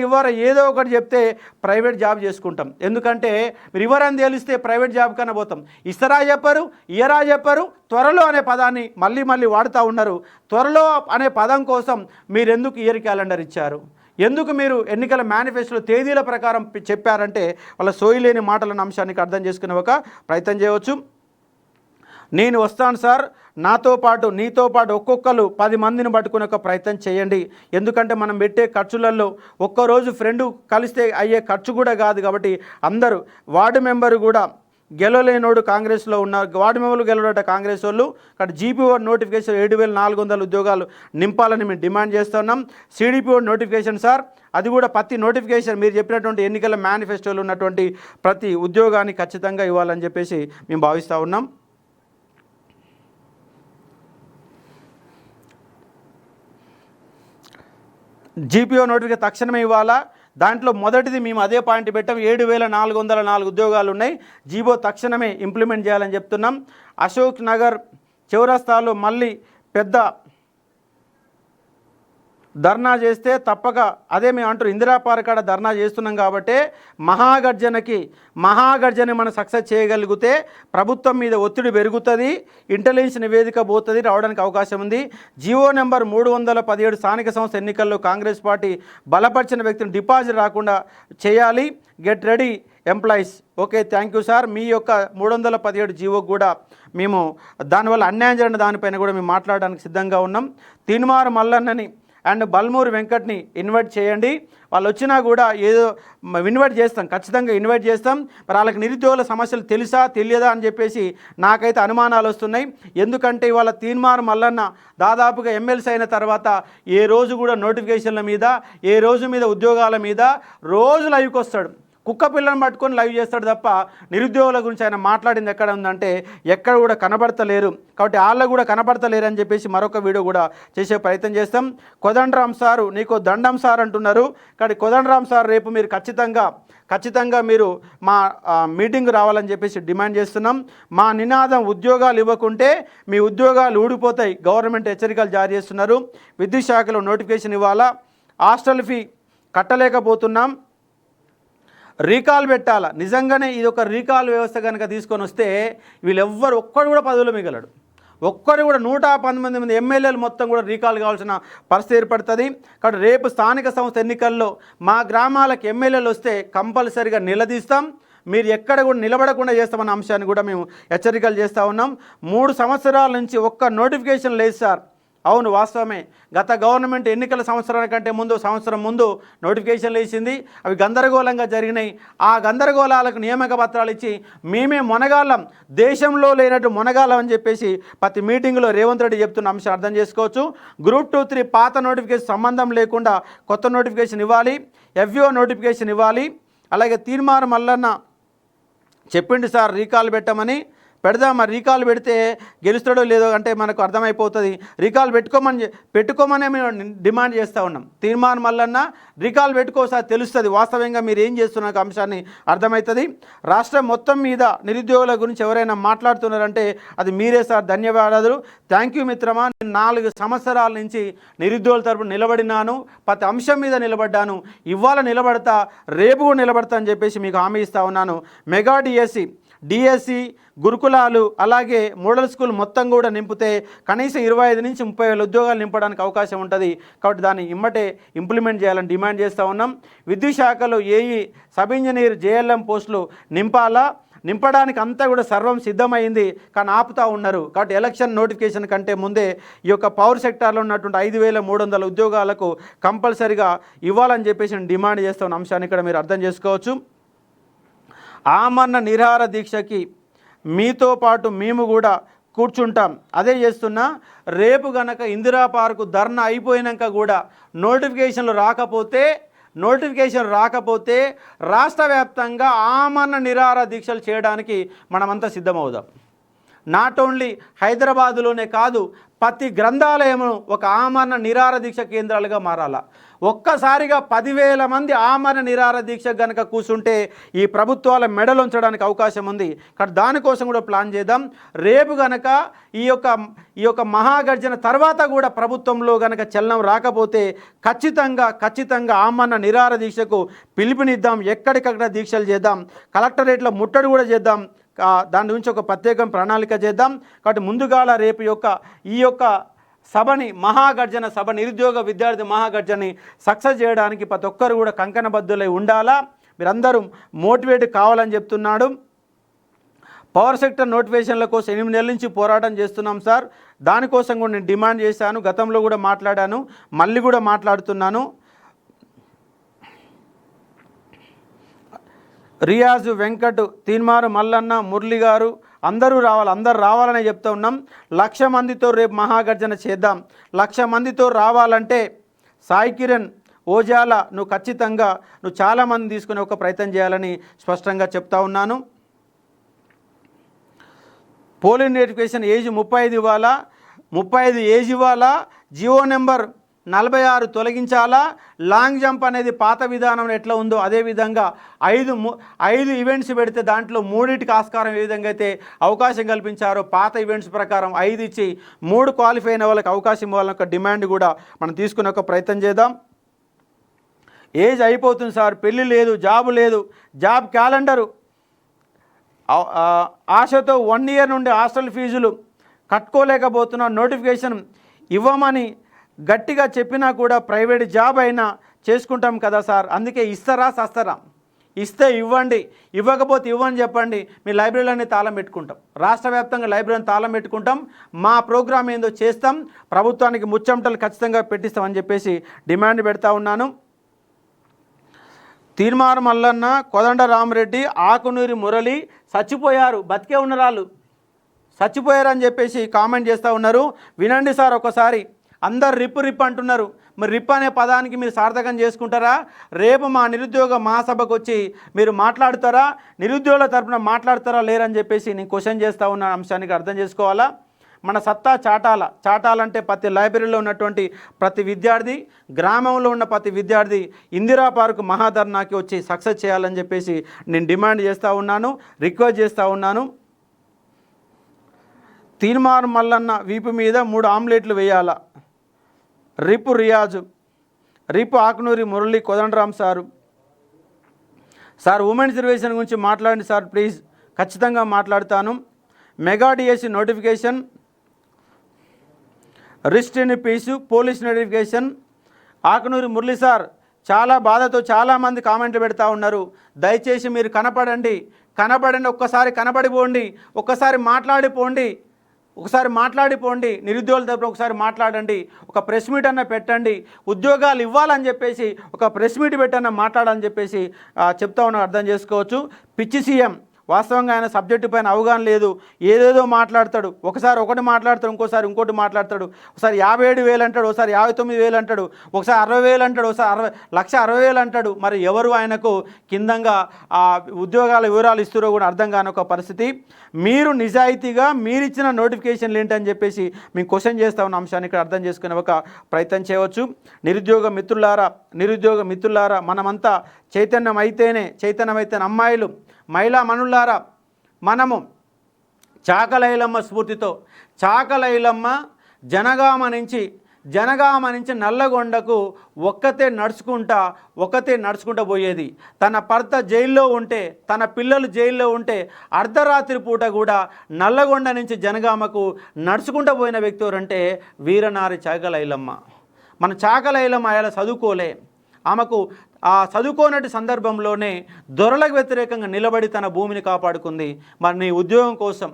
A: ఇవ్వరా ఏదో ఒకటి చెప్తే ప్రైవేట్ జాబ్ చేసుకుంటాం. ఎందుకంటే మీరు ఇవ్వరని తెలిస్తే ప్రైవేట్ జాబ్ కన్నా పోతాం. ఇయ్యరా చెప్పరు. త్వరలో అనే పదాన్ని మళ్ళీ వాడుతూ ఉన్నారు. త్వరలో అనే పదం కోసం మీరెందుకు ఇయర్ క్యాలెండర్ ఇచ్చారు? ఎందుకు మీరు ఎన్నికల మేనిఫెస్టోలో తేదీల ప్రకారం చెప్పారంటే వాళ్ళ సోయిలేని మాటలను అంశానికి అర్థం చేసుకునే ఒక ప్రయత్నం చేయవచ్చు. నేను వస్తాను సార్, నీతో పాటు ఒక్కొక్కరు 10 మందిని పట్టుకునే ఒక ప్రయత్నం చేయండి. ఎందుకంటే మనం పెట్టే ఖర్చులలో ఒక్కరోజు ఫ్రెండు కలిస్తే అయ్యే ఖర్చు కూడా కాదు. కాబట్టి అందరూ వార్డు మెంబరు కూడా గెలవలేనోడు కాంగ్రెస్లో ఉన్నారు, వార్డు మెంబర్లు గెలవడట కాంగ్రెస్ వాళ్ళు. కాబట్టి జీపీఓ నోటిఫికేషన్ 7,400 ఉద్యోగాలు నింపాలని మేము డిమాండ్ చేస్తున్నాం. సిడిపిఓ నోటిఫికేషన్ సార్, అది కూడా ప్రతి నోటిఫికేషన్ మీరు చెప్పినటువంటి ఎన్నికల మేనిఫెస్టోలో ఉన్నటువంటి ప్రతి ఉద్యోగాన్ని ఖచ్చితంగా ఇవ్వాలని చెప్పేసి మేము భావిస్తూ ఉన్నాం. జీపీఓ నోటిఫికేషన్ తక్షణమే ఇవ్వాలా. దాంట్లో మొదటిది మేము అదే పాయింట్ పెట్టాం, 7,404 ఉద్యోగాలు ఉన్నాయి, జీవో తక్షణమే ఇంప్లిమెంట్ చేయాలని చెప్తున్నాం. అశోక్ నగర్ చౌరస్తాలో మళ్ళీ పెద్ద ధర్నా చేస్తే తప్పక అదే మేము అంటారు, ఇందిరా పార్క్ కాడ ధర్నా చేస్తున్నాం కాబట్టి మహాగర్జన మనం సక్సెస్ చేయగలిగితే ప్రభుత్వం మీద ఒత్తిడి పెరుగుతుంది, ఇంటెలిజెన్స్ నివేదిక పోతుంది, రావడానికి అవకాశం ఉంది. జీవో నెంబర్ 317 స్థానిక సంస్థ ఎన్నికల్లో కాంగ్రెస్ పార్టీ బలపరిచిన వ్యక్తిని డిపాజిట్ రాకుండా చేయాలి. Get ready employees. Okay, thank you sir. మీ యొక్క 317 జీవో కూడా మేము దానివల్ల అన్యాయం జరిగిన దానిపైన కూడా మేము మాట్లాడడానికి సిద్ధంగా ఉన్నాం. తీన్మార్ మల్లన్నని అండ్ బల్మూరి వెంకట్ని ఇన్వైట్ చేయండి. వాళ్ళు వచ్చినా కూడా ఏదో ఇన్వైట్ చేస్తాం, ఖచ్చితంగా ఇన్వైట్ చేస్తాం. మరి వాళ్ళకి నిరుద్యోగుల సమస్యలు తెలుసా తెలియదా అని చెప్పేసి నాకైతే అనుమానాలు వస్తున్నాయి. ఎందుకంటే ఇవాళ తీన్మార్ మల్లన్న దాదాపుగా ఎమ్మెల్సీ అయిన తర్వాత ఏ రోజు కూడా నోటిఫికేషన్ల మీద, ఏ రోజు మీద ఉద్యోగాల మీద రోజు లైవ్కి వస్తాడు, కుక్క పిల్లని పట్టుకొని లైవ్ చేస్తాడు తప్ప నిరుద్యోగుల గురించి ఆయన మాట్లాడింది ఎక్కడ ఉందంటే ఎక్కడ కూడా కనబడతలేరు. కాబట్టి వాళ్ళకు కూడా కనబడతలేరు అని చెప్పేసి మరొక వీడియో కూడా చేసే ప్రయత్నం చేస్తాం. కోదండరామ్ సారు నీకు దండం సార్ అంటున్నారు. కాబట్టి కోదండరామ్ సార్ రేపు మీరు ఖచ్చితంగా మీరు మా మీటింగ్ రావాలని చెప్పేసి డిమాండ్ చేస్తున్నాం. మా నినాదం ఉద్యోగాలు ఇవ్వకుంటే మీ ఉద్యోగాలు ఊడిపోతాయి, గవర్నమెంట్ హెచ్చరికలు జారీ చేస్తున్నారు. విద్యుత్ శాఖలో నోటిఫికేషన్ ఇవ్వాలా. హాస్టల్ ఫీ కట్టలేకపోతున్నాం, రీకాల్ పెట్టాలా. నిజంగానే ఇది ఒక రీకాల్ వ్యవస్థ కనుక తీసుకొని వస్తే వీళ్ళెవ్వరు ఒక్కడు కూడా పదవులు మిగలడు, ఒక్కడు కూడా 119 మంది ఎమ్మెల్యేలు మొత్తం కూడా రీకాల్ కావాల్సిన పరిస్థితి ఏర్పడుతుంది. కాబట్టి రేపు స్థానిక సంస్థ ఎన్నికల్లో మా గ్రామాలకు ఎమ్మెల్యేలు వస్తే కంపల్సరీగా నిలదీస్తాం, మీరు ఎక్కడ కూడా నిలబడకుండా చేస్తామన్న అంశాన్ని కూడా మేము హెచ్చరికలు చేస్తూ ఉన్నాం. 3 సంవత్సరాల నుంచి ఒక్క నోటిఫికేషన్ లేదు సార్. అవును, వాస్తవమే. గత గవర్నమెంట్ ఎన్నికల సంవత్సరానికంటే సంవత్సరం ముందు నోటిఫికేషన్లు వేసింది, అవి గందరగోళంగా జరిగినాయి. ఆ గందరగోళాలకు నియామక పత్రాలు ఇచ్చి మేమే మొనగాళ్ళం, దేశంలో లేనట్టు మొనగాళ్ళం అని చెప్పేసి ప్రతి మీటింగ్లో రేవంత్ రెడ్డి చెప్తున్న అంశం అర్థం చేసుకోవచ్చు. గ్రూప్ 2, 3 పాత నోటిఫికేషన్ సంబంధం లేకుండా కొత్త నోటిఫికేషన్ ఇవ్వాలి, ఎఫ్ఓ నోటిఫికేషన్ ఇవ్వాలి. అలాగే తీన్మార్ మల్లన్న చెప్పిండు సార్ రీకాల్ పెట్టమని, పెడదాం. మరి రీకాల్ పెడితే గెలుస్తాడో లేదో అంటే మనకు అర్థమైపోతుంది. రీకాల్ పెట్టుకోమనే మేము డిమాండ్ చేస్తూ ఉన్నాం. తీర్మానం మల్లన్న రీకాల్ పెట్టుకోసారి తెలుస్తుంది వాస్తవంగా మీరు ఏం చేస్తున్న అంశాన్ని అర్థమవుతుంది. రాష్ట్రం మొత్తం మీద నిరుద్యోగుల గురించి ఎవరైనా మాట్లాడుతున్నారంటే అది మీరే సార్. ధన్యవాదాలు. థ్యాంక్ యూ మిత్రమా. నేను 4 సంవత్సరాల నుంచి నిరుద్యోగుల తరపున నిలబడినాను, ప్రతి అంశం మీద నిలబడ్డాను, ఇవాళ నిలబడతా, రేపు కూడా నిలబడతా అని చెప్పేసి మీకు హామీ ఇస్తూ ఉన్నాను. మెగా డిఎస్సి గురుకులాలు అలాగే మోడల్ స్కూల్ మొత్తం కూడా నింపితే కనీసం 25 నుంచి 30,000 ఉద్యోగాలు నింపడానికి అవకాశం ఉంటుంది. కాబట్టి దాన్ని ఇమ్మటే ఇంప్లిమెంట్ చేయాలని డిమాండ్ చేస్తూ ఉన్నాం. విద్యుత్ శాఖలో ఏఈ, సబ్ ఇంజనీర్, జేఎల్ఎం పోస్టులు నింపడానికి అంతా కూడా సర్వం సిద్ధమైంది, కానీ ఆపుతూ ఉన్నారు. కాబట్టి ఎలక్షన్ నోటిఫికేషన్ కంటే ముందే ఈ యొక్క పవర్ సెక్టార్లో ఉన్నటువంటి 5,300 ఉద్యోగాలకు కంపల్సరీగా ఇవ్వాలని చెప్పేసి డిమాండ్ చేస్తున్న అంశాన్ని ఇక్కడ మీరు అర్థం చేసుకోవచ్చు. ఆమరణ నిరాహార దీక్షకి మీతో పాటు మేము కూడా కూర్చుంటాం. అదే చేస్తున్నా. రేపు గనక ఇందిరా పార్కు ధర్నా అయిపోయినాక కూడా నోటిఫికేషన్ రాకపోతే రాష్ట్ర వ్యాప్తంగా ఆమరణ నిరాహార దీక్షలు చేయడానికి మనమంతా సిద్ధమవుదాం. నాట్ ఓన్లీ హైదరాబాదులోనే కాదు, ప్రతి గ్రంథాలయము ఒక ఆమరణ నిరాహార దీక్ష కేంద్రాలుగా మారాలా. ఒక్కసారిగా 10,000 మంది ఆమరణ నిరాహార దీక్ష కనుక కూర్చుంటే ఈ ప్రభుత్వాల మెడలు ఉంచడానికి అవకాశం ఉంది. కానీ దానికోసం కూడా ప్లాన్ చేద్దాం. రేపు గనక ఈ యొక్క మహాగర్జన తర్వాత కూడా ప్రభుత్వంలో గనక చలనం రాకపోతే ఖచ్చితంగా ఆమరణ నిరాహార దీక్షకు పిలుపునిద్దాం. ఎక్కడికక్కడ దీక్షలు చేద్దాం, కలెక్టరేట్లో ముట్టడి కూడా చేద్దాం. దాని గురించి ఒక ప్రత్యేక ప్రణాళిక చేద్దాం. కాబట్టి ముందుగాల రేపు ఈ యొక్క సభని, మహాగర్జన సభ, నిరుద్యోగ విద్యార్థి మహాగర్జనని సక్సెస్ చేయడానికి ప్రతి ఒక్కరు కూడా కంకణబద్ధులై ఉండాలా. మీరందరూ మోటివేట్ కావాలని చెప్తున్నాడు. పవర్ సెక్టర్ నోటిఫికేషన్ల కోసం 8 నెలల నుంచి పోరాటం చేస్తున్నాం సార్. దానికోసం కూడా నేను డిమాండ్ చేశాను, గతంలో కూడా మాట్లాడాను, మళ్ళీ కూడా మాట్లాడుతున్నాను. రియాజు, వెంకట్, తీన్మారు మల్లన్న, మురళి గారు అందరూ రావాలని చెప్తూ ఉన్నాం. 1,00,000 మందితో రేపు మహాగర్జన చేద్దాం. 1,00,000 మందితో రావాలంటే సాయి కిరణ్, ఓజాల నువ్వు చాలామంది తీసుకునే ఒక ప్రయత్నం చేయాలని స్పష్టంగా చెప్తా ఉన్నాను. పోలింగ్ నోటిఫికేషన్ ఏజ్ 35 ఇవ్వాలా, 35 ఏజ్ ఇవ్వాలా. జియో నెంబర్ 46 తొలగించాలా, లాంగ్ జంప్ అనేది పాత విధానం ఎట్లా ఉందో అదేవిధంగా 5 ఈవెంట్స్ పెడితే దాంట్లో 3టికి ఆస్కారం ఏ విధంగా అయితే అవకాశం కల్పించారో పాత ఈవెంట్స్ ప్రకారం 5 ఇచ్చి 3 క్వాలిఫై అయిన వాళ్ళకి అవకాశం ఇవ్వాలన్న ఒక డిమాండ్ కూడా మనం తీసుకునే ఒక ప్రయత్నం చేద్దాం. ఏజ్ అయిపోతుంది సార్, పెళ్ళి లేదు, జాబు లేదు, జాబ్ క్యాలెండరు, ఆశతో 1 ఇయర్ నుండి హాస్టల్ ఫీజులు కట్టుకోలేకపోతున్న, నోటిఫికేషన్ ఇవ్వమని గట్టిగా చెప్పినా కూడా ప్రైవేట్ జాబ్ అయినా చేసుకుంటాం కదా సార్, అందుకే ఇస్తారా సస్తారా? ఇస్తే ఇవ్వండి, ఇవ్వకపోతే ఇవ్వని చెప్పండి, మీ లైబ్రరీలన్నీ తాళం పెట్టుకుంటాం. రాష్ట్ర వ్యాప్తంగా లైబ్రరీని తాళం పెట్టుకుంటాం, మా ప్రోగ్రామ్ ఏందో చేస్తాం, ప్రభుత్వానికి ముచ్చమటలు ఖచ్చితంగా పెట్టిస్తామని చెప్పేసి డిమాండ్ పెడతా ఉన్నాను. తీర్మార్ మల్లన్న, కోదండ రామరెడ్డి, ఆకునూరి మురళి చచ్చిపోయారు, బతికే ఉన్నరాళ్ళు చచ్చిపోయారని చెప్పేసి కామెంట్ చేస్తూ ఉన్నారు. వినండి సార్ ఒకసారి, అందరు రిప్ అంటున్నారు, మరి రిప్ అనే పదానికి మీరు సార్థకం చేసుకుంటారా? రేపు మా నిరుద్యోగ మహాసభకు వచ్చి మీరు మాట్లాడతారా? నిరుద్యోగుల తరపున మాట్లాడతారా లేరని చెప్పేసి నేను క్వశ్చన్ చేస్తూ ఉన్న అంశానికి అర్థం చేసుకోవాలా. మన సత్తా చాటాలంటే ప్రతి లైబ్రరీలో ఉన్నటువంటి ప్రతి విద్యార్థి, గ్రామంలో ఉన్న ప్రతి విద్యార్థి ఇందిరా పార్క్ మహాధర్నాకి వచ్చి సక్సెస్ చేయాలని చెప్పేసి నేను డిమాండ్ చేస్తూ ఉన్నాను, రిక్వెస్ట్ చేస్తూ ఉన్నాను. తీర్మార్ మల్లన్న వీపు మీద 3 ఆమ్లెట్లు వేయాల, రిపు రియాజు, రిపు Akunuri Murali, Kodandaram sir women's reservation గురించి మాట్లాడండి సార్ ప్లీజ్. ఖచ్చితంగా మాట్లాడతాను. Mega DSC notification, rest in peace, police notification. Akunuri Murali sir, చాలా బాధతో చాలామంది కామెంట్లు పెడతా ఉన్నారు, దయచేసి మీరు కనపడండి, ఒక్కసారి కనపడిపోండి, ఒక్కసారి మాట్లాడిపోండి, నిరుద్యోగుల తరపున ఒకసారి మాట్లాడండి, ఒక ప్రెస్ మీట్ అన్న పెట్టండి, ఉద్యోగాలు ఇవ్వాలని చెప్పేసి ఒక ప్రెస్ మీట్ పెట్టన్న మాట్లాడాలని చెప్పేసి చెప్తా ఉన్నా, అర్థం చేసుకోవచ్చు. పిచ్చి సీఎం, వాస్తవంగా ఆయన సబ్జెక్టు పైన అవగాహన లేదు, ఏదేదో మాట్లాడతాడు, ఒకసారి ఒకటి మాట్లాడతాడు, ఇంకోసారి ఇంకోటి మాట్లాడతాడు, ఒకసారి 57,000 అంటాడు, ఒకసారి 59,000 అంటాడు, ఒకసారి 60,000 అంటాడు, ఒకసారి 1,60,000 అంటాడు. మరి ఎవరు ఆయనకు కిందంగా ఆ ఉద్యోగాల వివరాలు ఇస్తారో కూడా అర్థం కాని ఒక పరిస్థితి. మీరు నిజాయితీగా మీరిచ్చిన నోటిఫికేషన్లు ఏంటని చెప్పేసి మేము క్వశ్చన్ చేస్తా ఉన్న అంశాన్ని ఇక్కడ అర్థం చేసుకునే ఒక ప్రయత్నం చేయవచ్చు. నిరుద్యోగ మిత్రులారా, మనమంతా చైతన్యమైతేనే అమ్మాయిలు, మహిళా మనులారా, మనము చాకలైలమ్మ స్ఫూర్తితో, చాకలైలమ్మ జనగామ నుంచి నల్లగొండకు ఒక్కతే నడుచుకుంటా పోయేది. తన భర్త జైల్లో ఉంటే, తన పిల్లలు జైల్లో ఉంటే అర్ధరాత్రి పూట కూడా నల్లగొండ నుంచి జనగామకు నడుచుకుంటూ పోయిన వ్యక్తి ఎవరంటే వీరనారి చాకలైలమ్మ. మన చాకలైలమ్మ అలా చదువుకోలే, ఆమెకు ఆ చదువుకోనటి సందర్భంలోనే దొరలకు వ్యతిరేకంగా నిలబడి తన భూమిని కాపాడుకుంది. మరి నీ ఉద్యోగం కోసం,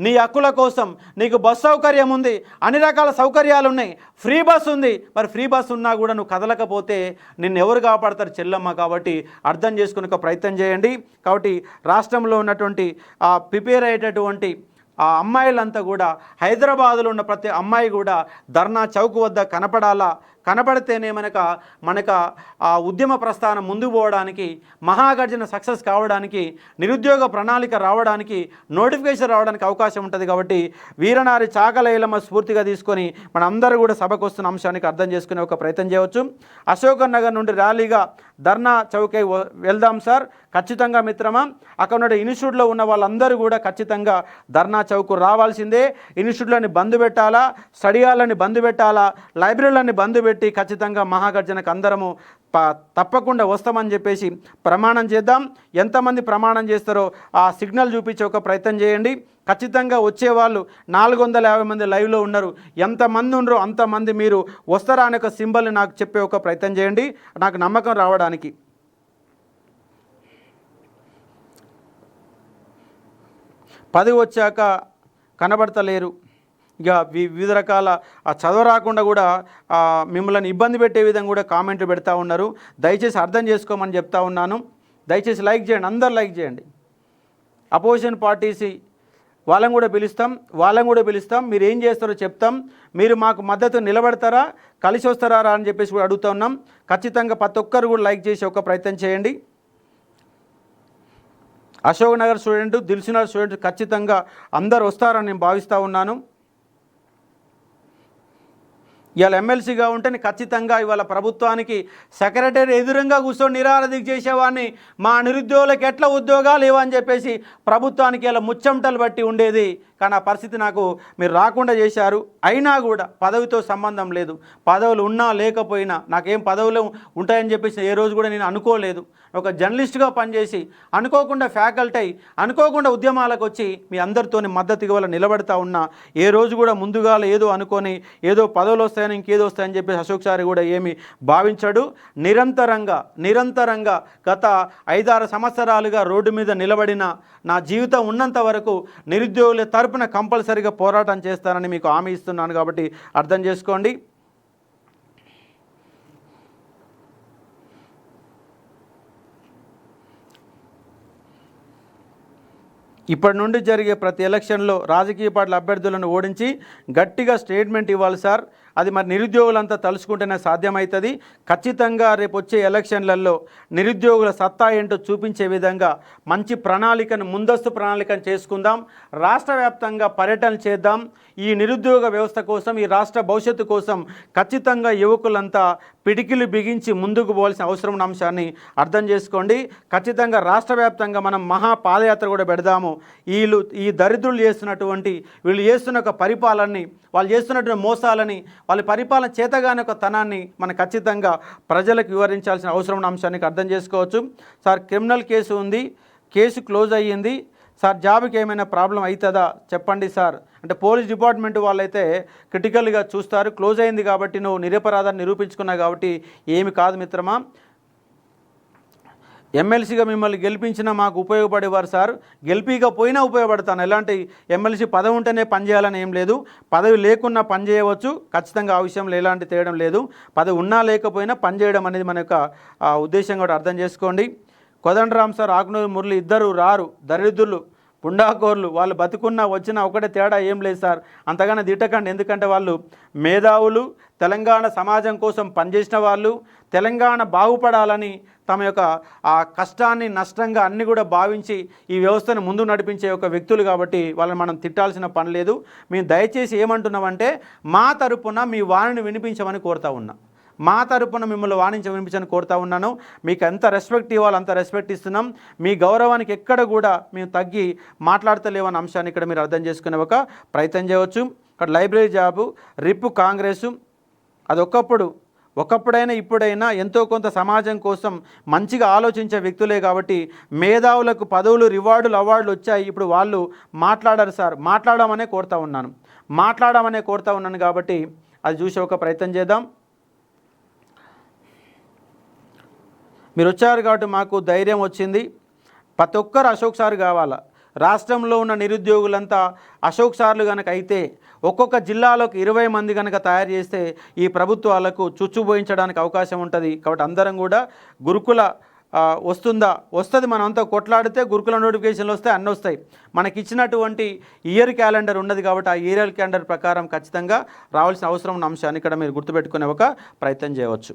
A: నీ హక్కుల కోసం నీకు బస్ సౌకర్యం ఉంది, అన్ని రకాల సౌకర్యాలు ఉన్నాయి, ఫ్రీ బస్ ఉంది. మరి ఫ్రీ బస్ ఉన్నా కూడా నువ్వు కదలకపోతే నిన్ను ఎవరు కాపాడతారు చెల్లమ్మ? కాబట్టి అర్థం చేసుకునే ఒక ప్రయత్నం చేయండి. కాబట్టి రాష్ట్రంలో ఉన్నటువంటి ప్రిపేర్ అయ్యేటటువంటి ఆ అమ్మాయిలంతా కూడా, హైదరాబాదులో ఉన్న ప్రతి అమ్మాయి కూడా ధర్నా చౌక్ వద్ద కనపడితేనే మనకు ఆ ఉద్యమ ప్రస్థానం ముందుకు పోవడానికి, మహాగర్జన సక్సెస్ కావడానికి, నిరుద్యోగ ప్రణాళిక రావడానికి, నోటిఫికేషన్ రావడానికి అవకాశం ఉంటుంది. కాబట్టి వీరనారి చాకలైలమ్మ స్ఫూర్తిగా తీసుకొని మనందరూ కూడా సభకు వస్తున్న అంశానికి అర్థం చేసుకునే ఒక ప్రయత్నం చేయవచ్చు. అశోక్ నగర్ నుండి ర్యాలీగా ధర్నా చౌకై వెళ్దాం సార్, ఖచ్చితంగా మిత్రమా. అక్కడ ఉన్న ఇన్స్టిట్యూట్లో ఉన్న వాళ్ళందరూ కూడా ఖచ్చితంగా ధర్నా చౌక్ రావాల్సిందే. ఇన్స్టిట్యూట్లని బంద్ పెట్టాలా, స్టడీ హాల్ని బంద్ పెట్టాలా, లైబ్రరీలని బంద్ పెట్టి ఖచ్చితంగా మహాగర్జనకు అందరము తప్పకుండా వస్తామని చెప్పేసి ప్రమాణం చేద్దాం. ఎంతమంది ప్రమాణం చేస్తారో ఆ సిగ్నల్ చూపించే ఒక ప్రయత్నం చేయండి. ఖచ్చితంగా వచ్చేవాళ్ళు 450 మంది లైవ్లో ఉన్నారు, ఎంతమంది ఉన్నారో అంతమంది మీరు వస్తారా అనే ఒక సింబల్ని నాకు చెప్పే ఒక ప్రయత్నం చేయండి, నాకు నమ్మకం రావడానికి. పదవి వచ్చాక కనబడతలేరు, ఇక వివిధ రకాల చదువు రాకుండా కూడా మిమ్మల్ని ఇబ్బంది పెట్టే విధంగా కూడా కామెంట్లు పెడతా ఉన్నారు. దయచేసి అర్థం చేసుకోమని చెప్తా ఉన్నాను. దయచేసి లైక్ చేయండి, అందరు లైక్ చేయండి. అపోజిషన్ పార్టీస్ వాళ్ళని కూడా పిలుస్తాం, మీరు ఏం చేస్తారో చెప్తాం, మీరు మాకు మద్దతు నిలబడతారా, కలిసి వస్తారా అని చెప్పేసి కూడా అడుగుతూ ఉన్నాం. ఖచ్చితంగా ప్రతి ఒక్కరు కూడా లైక్ చేసి ఒక ప్రయత్నం చేయండి. అశోక్ నగర్ స్టూడెంట్, దిల్సుఖ్నగర్ స్టూడెంట్ ఖచ్చితంగా అందరు వస్తారని నేను భావిస్తూ ఉన్నాను. ఇవాళ ఎమ్మెల్సీగా ఉంటే ఖచ్చితంగా ఇవాళ ప్రభుత్వానికి సెక్రటరీ ఎదురుగా కూర్చొని నిరారధిక చేసేవాడిని, మా నిరుద్యోగులకు ఎట్లా ఉద్యోగాలు ఇవ్వని చెప్పేసి ప్రభుత్వానికి ఇలా ముచ్చమటలు బట్టి ఉండేది. కానీ ఆ పరిస్థితి నాకు మీరు రాకుండా చేశారు. అయినా కూడా పదవితో సంబంధం లేదు, పదవులు ఉన్నా లేకపోయినా నాకేం పదవులు ఉంటాయని చెప్పేసి ఏ రోజు కూడా నేను అనుకోలేదు. ఒక జర్నలిస్ట్గా పనిచేసి అనుకోకుండా ఫ్యాకల్టీ అయి అనుకోకుండా ఉద్యమాలకు వచ్చి మీ అందరితోని మద్దతు ఇవ్వాలని నిలబడతా ఉన్నా. ఏ రోజు కూడా ముందుగా ఏదో అనుకొని ఏదో పదవులు వస్తాయని ఇంకేదో వస్తాయని చెప్పేసి అశోక్ సార్ కూడా ఏమి భావించాడు. నిరంతరంగా గత 5-6 సంవత్సరాలుగా రోడ్డు మీద నిలబడిన నా జీవితం ఉన్నంత వరకు నిరుద్యోగుల తరపున కంపల్సరీగా పోరాటం చేస్తానని మీకు హామీ ఇస్తున్నాను. కాబట్టి అర్థం చేసుకోండి. ఇప్పటి నుండి జరిగే ప్రతి ఎలక్షన్లో రాజకీయ పార్టీల అభ్యర్థులను ఓడించి గట్టిగా స్టేట్మెంట్ ఇవ్వాలి సార్. అది మరి నిరుద్యోగులంతా తలుచుకుంటేనే సాధ్యమవుతుంది. ఖచ్చితంగా రేపు వచ్చే ఎలక్షన్లలో నిరుద్యోగుల సత్తా ఏంటో చూపించే విధంగా మంచి ప్రణాళికను, ముందస్తు ప్రణాళికను చేసుకుందాం. రాష్ట్ర వ్యాప్తంగా పర్యటనలు చేద్దాం. ఈ నిరుద్యోగ వ్యవస్థ కోసం, ఈ రాష్ట్ర భవిష్యత్తు కోసం ఖచ్చితంగా యువకులంతా పిడికిలు బిగించి ముందుకు పోవాల్సిన అవసరం ఉన్న అంశాన్ని అర్థం చేసుకోండి. ఖచ్చితంగా రాష్ట్ర వ్యాప్తంగా మనం మహా పాదయాత్ర కూడా పెడదాము. ఈ దరిద్రులు వీళ్ళు చేస్తున్న ఒక పరిపాలనని, వాళ్ళు చేస్తున్నటువంటి మోసాలని, వాళ్ళ పరిపాలన చేతగానే ఒక తనాన్ని మనం ఖచ్చితంగా ప్రజలకు వివరించాల్సిన అవసరం ఉన్న అంశానికి అర్థం చేసుకోవచ్చు. సార్ క్రిమినల్ కేసు ఉంది, కేసు క్లోజ్ అయ్యింది సార్, జాబ్కి ఏమైనా ప్రాబ్లం అవుతుందా చెప్పండి సార్ అంటే పోలీస్ డిపార్ట్మెంట్ వాళ్ళైతే క్రిటికల్గా చూస్తారు. క్లోజ్ అయింది కాబట్టి నువ్వు నిరపరాధాన్ని నిరూపించుకున్నావు కాబట్టి ఏమి కాదు మిత్రమా. ఎమ్మెల్సీగా మిమ్మల్ని గెలిపించినా మాకు ఉపయోగపడేవారు సార్, గెలిపికపోయినా ఉపయోగపడతాను. ఎలాంటి ఎమ్మెల్సీ పదవి ఉంటేనే పనిచేయాలని ఏం లేదు, పదవి లేకున్నా పనిచేయవచ్చు. ఖచ్చితంగా ఆ విషయంలో ఎలాంటి తేయడం లేదు. పదవి ఉన్నా లేకపోయినా పనిచేయడం అనేది మన యొక్క ఉద్దేశం కూడా అర్థం చేసుకోండి. కోదండరామ్ సార్, ఆకునూరు మురళి ఇద్దరు రారు, దరిద్రులు, పుండాకోర్లు. వాళ్ళు బతుకున్నా వచ్చినా ఒకటే తేడా ఏం లేదు సార్. అంతగానే తిట్టకండి. ఎందుకంటే వాళ్ళు మేధావులు, తెలంగాణ సమాజం కోసం పనిచేసిన వాళ్ళు, తెలంగాణ బాగుపడాలని తమ యొక్క ఆ కష్టాన్ని నష్టంగా అన్ని కూడా భావించి ఈ వ్యవస్థను ముందు నడిపించే ఒక వ్యక్తులు కాబట్టి వాళ్ళని మనం తిట్టాల్సిన పని లేదు. మేము దయచేసి ఏమంటున్నామంటే మా తరపున మీ వాణిని వినిపించమని కోరుతా ఉన్నా. మా తరపున మిమ్మల్ని వినిపించని కోరుతా ఉన్నాను. మీకు ఎంత రెస్పెక్ట్ ఇవ్వాలో అంత రెస్పెక్ట్ ఇస్తున్నాం. మీ గౌరవానికి ఎక్కడ కూడా మేము తగ్గి మాట్లాడతలేవన్న అంశాన్ని ఇక్కడ మీరు అర్థం చేసుకునే ఒక ప్రయత్నం చేయవచ్చు. ఇక్కడ లైబ్రరీ జాబు, రిప్ కాంగ్రెసు అది ఒకప్పుడైనా ఇప్పుడైనా ఎంతో కొంత సమాజం కోసం మంచిగా ఆలోచించే వ్యక్తులే కాబట్టి మేధావులకు పదవులు, రివార్డులు, అవార్డులు వచ్చాయి. ఇప్పుడు వాళ్ళు మాట్లాడారు సార్, మాట్లాడమనే కోరుతా ఉన్నాను కాబట్టి అది చూసే ఒక ప్రయత్నం చేద్దాం. మీరు వచ్చారు కాబట్టి మాకు ధైర్యం వచ్చింది. ప్రతి ఒక్కరు అశోక్ సార్ కావాలా. రాష్ట్రంలో ఉన్న నిరుద్యోగులంతా అశోక్ సార్లు కనుక అయితే ఒక్కొక్క జిల్లాలోకి 20 మంది కనుక తయారు చేస్తే ఈ ప్రభుత్వాలకు చుచ్చుబోయించడానికి అవకాశం ఉంటుంది. కాబట్టి అందరం కూడా గురుకుల వస్తుంది, మనం అంతా కొట్లాడితే గురుకుల నోటిఫికేషన్లు వస్తాయి, అన్నీ వస్తాయి. మనకి ఇచ్చినటువంటి ఇయర్ క్యాలెండర్ ఉన్నది కాబట్టి ఆ ఇయర్ క్యాలెండర్ ప్రకారం ఖచ్చితంగా రావాల్సిన అవసరం ఉన్న అంశాన్ని ఇక్కడ మీరు గుర్తుపెట్టుకునే ఒక ప్రయత్నం చేయవచ్చు.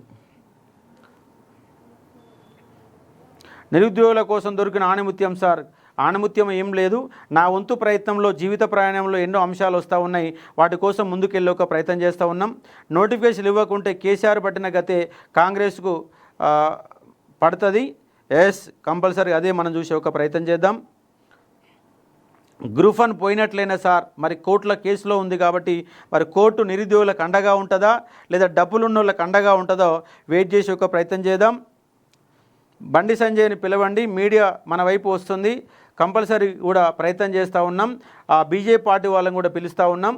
A: నిరుద్యోగుల కోసం దొరికిన ఆణిముత్యం సార్, ఆణిముత్యం ఏం లేదు. నా వంతు ప్రయత్నంలో జీవిత ప్రయాణంలో ఎన్నో అంశాలు వస్తూ ఉన్నాయి, వాటి కోసం ముందుకెళ్ళి ఒక ప్రయత్నం చేస్తూ ఉన్నాం. నోటిఫికేషన్ ఇవ్వకుంటే కేసీఆర్ పట్టిన గతే కాంగ్రెస్కు పడుతుంది. ఎస్, కంపల్సరీ అదే మనం చూసే ఒక ప్రయత్నం చేద్దాం. గ్రూప్ 1 పోయినట్లయినా సార్, మరి కోర్టుల కేసులో ఉంది కాబట్టి మరి కోర్టు నిరుద్యోగులకు అండగా ఉంటుందా లేదా డబ్బులున్న వాళ్ళకి అండగా ఉంటుందో వెయిట్ చేసి ఒక ప్రయత్నం చేద్దాం. బండి సంజయ్ని పిలవండి, మీడియా మన వైపు వస్తుంది, కంపల్సరీ కూడా ప్రయత్నం చేస్తూ ఉన్నాం. ఆ బీజేపీ పార్టీ వాళ్ళని కూడా పిలుస్తూ ఉన్నాం.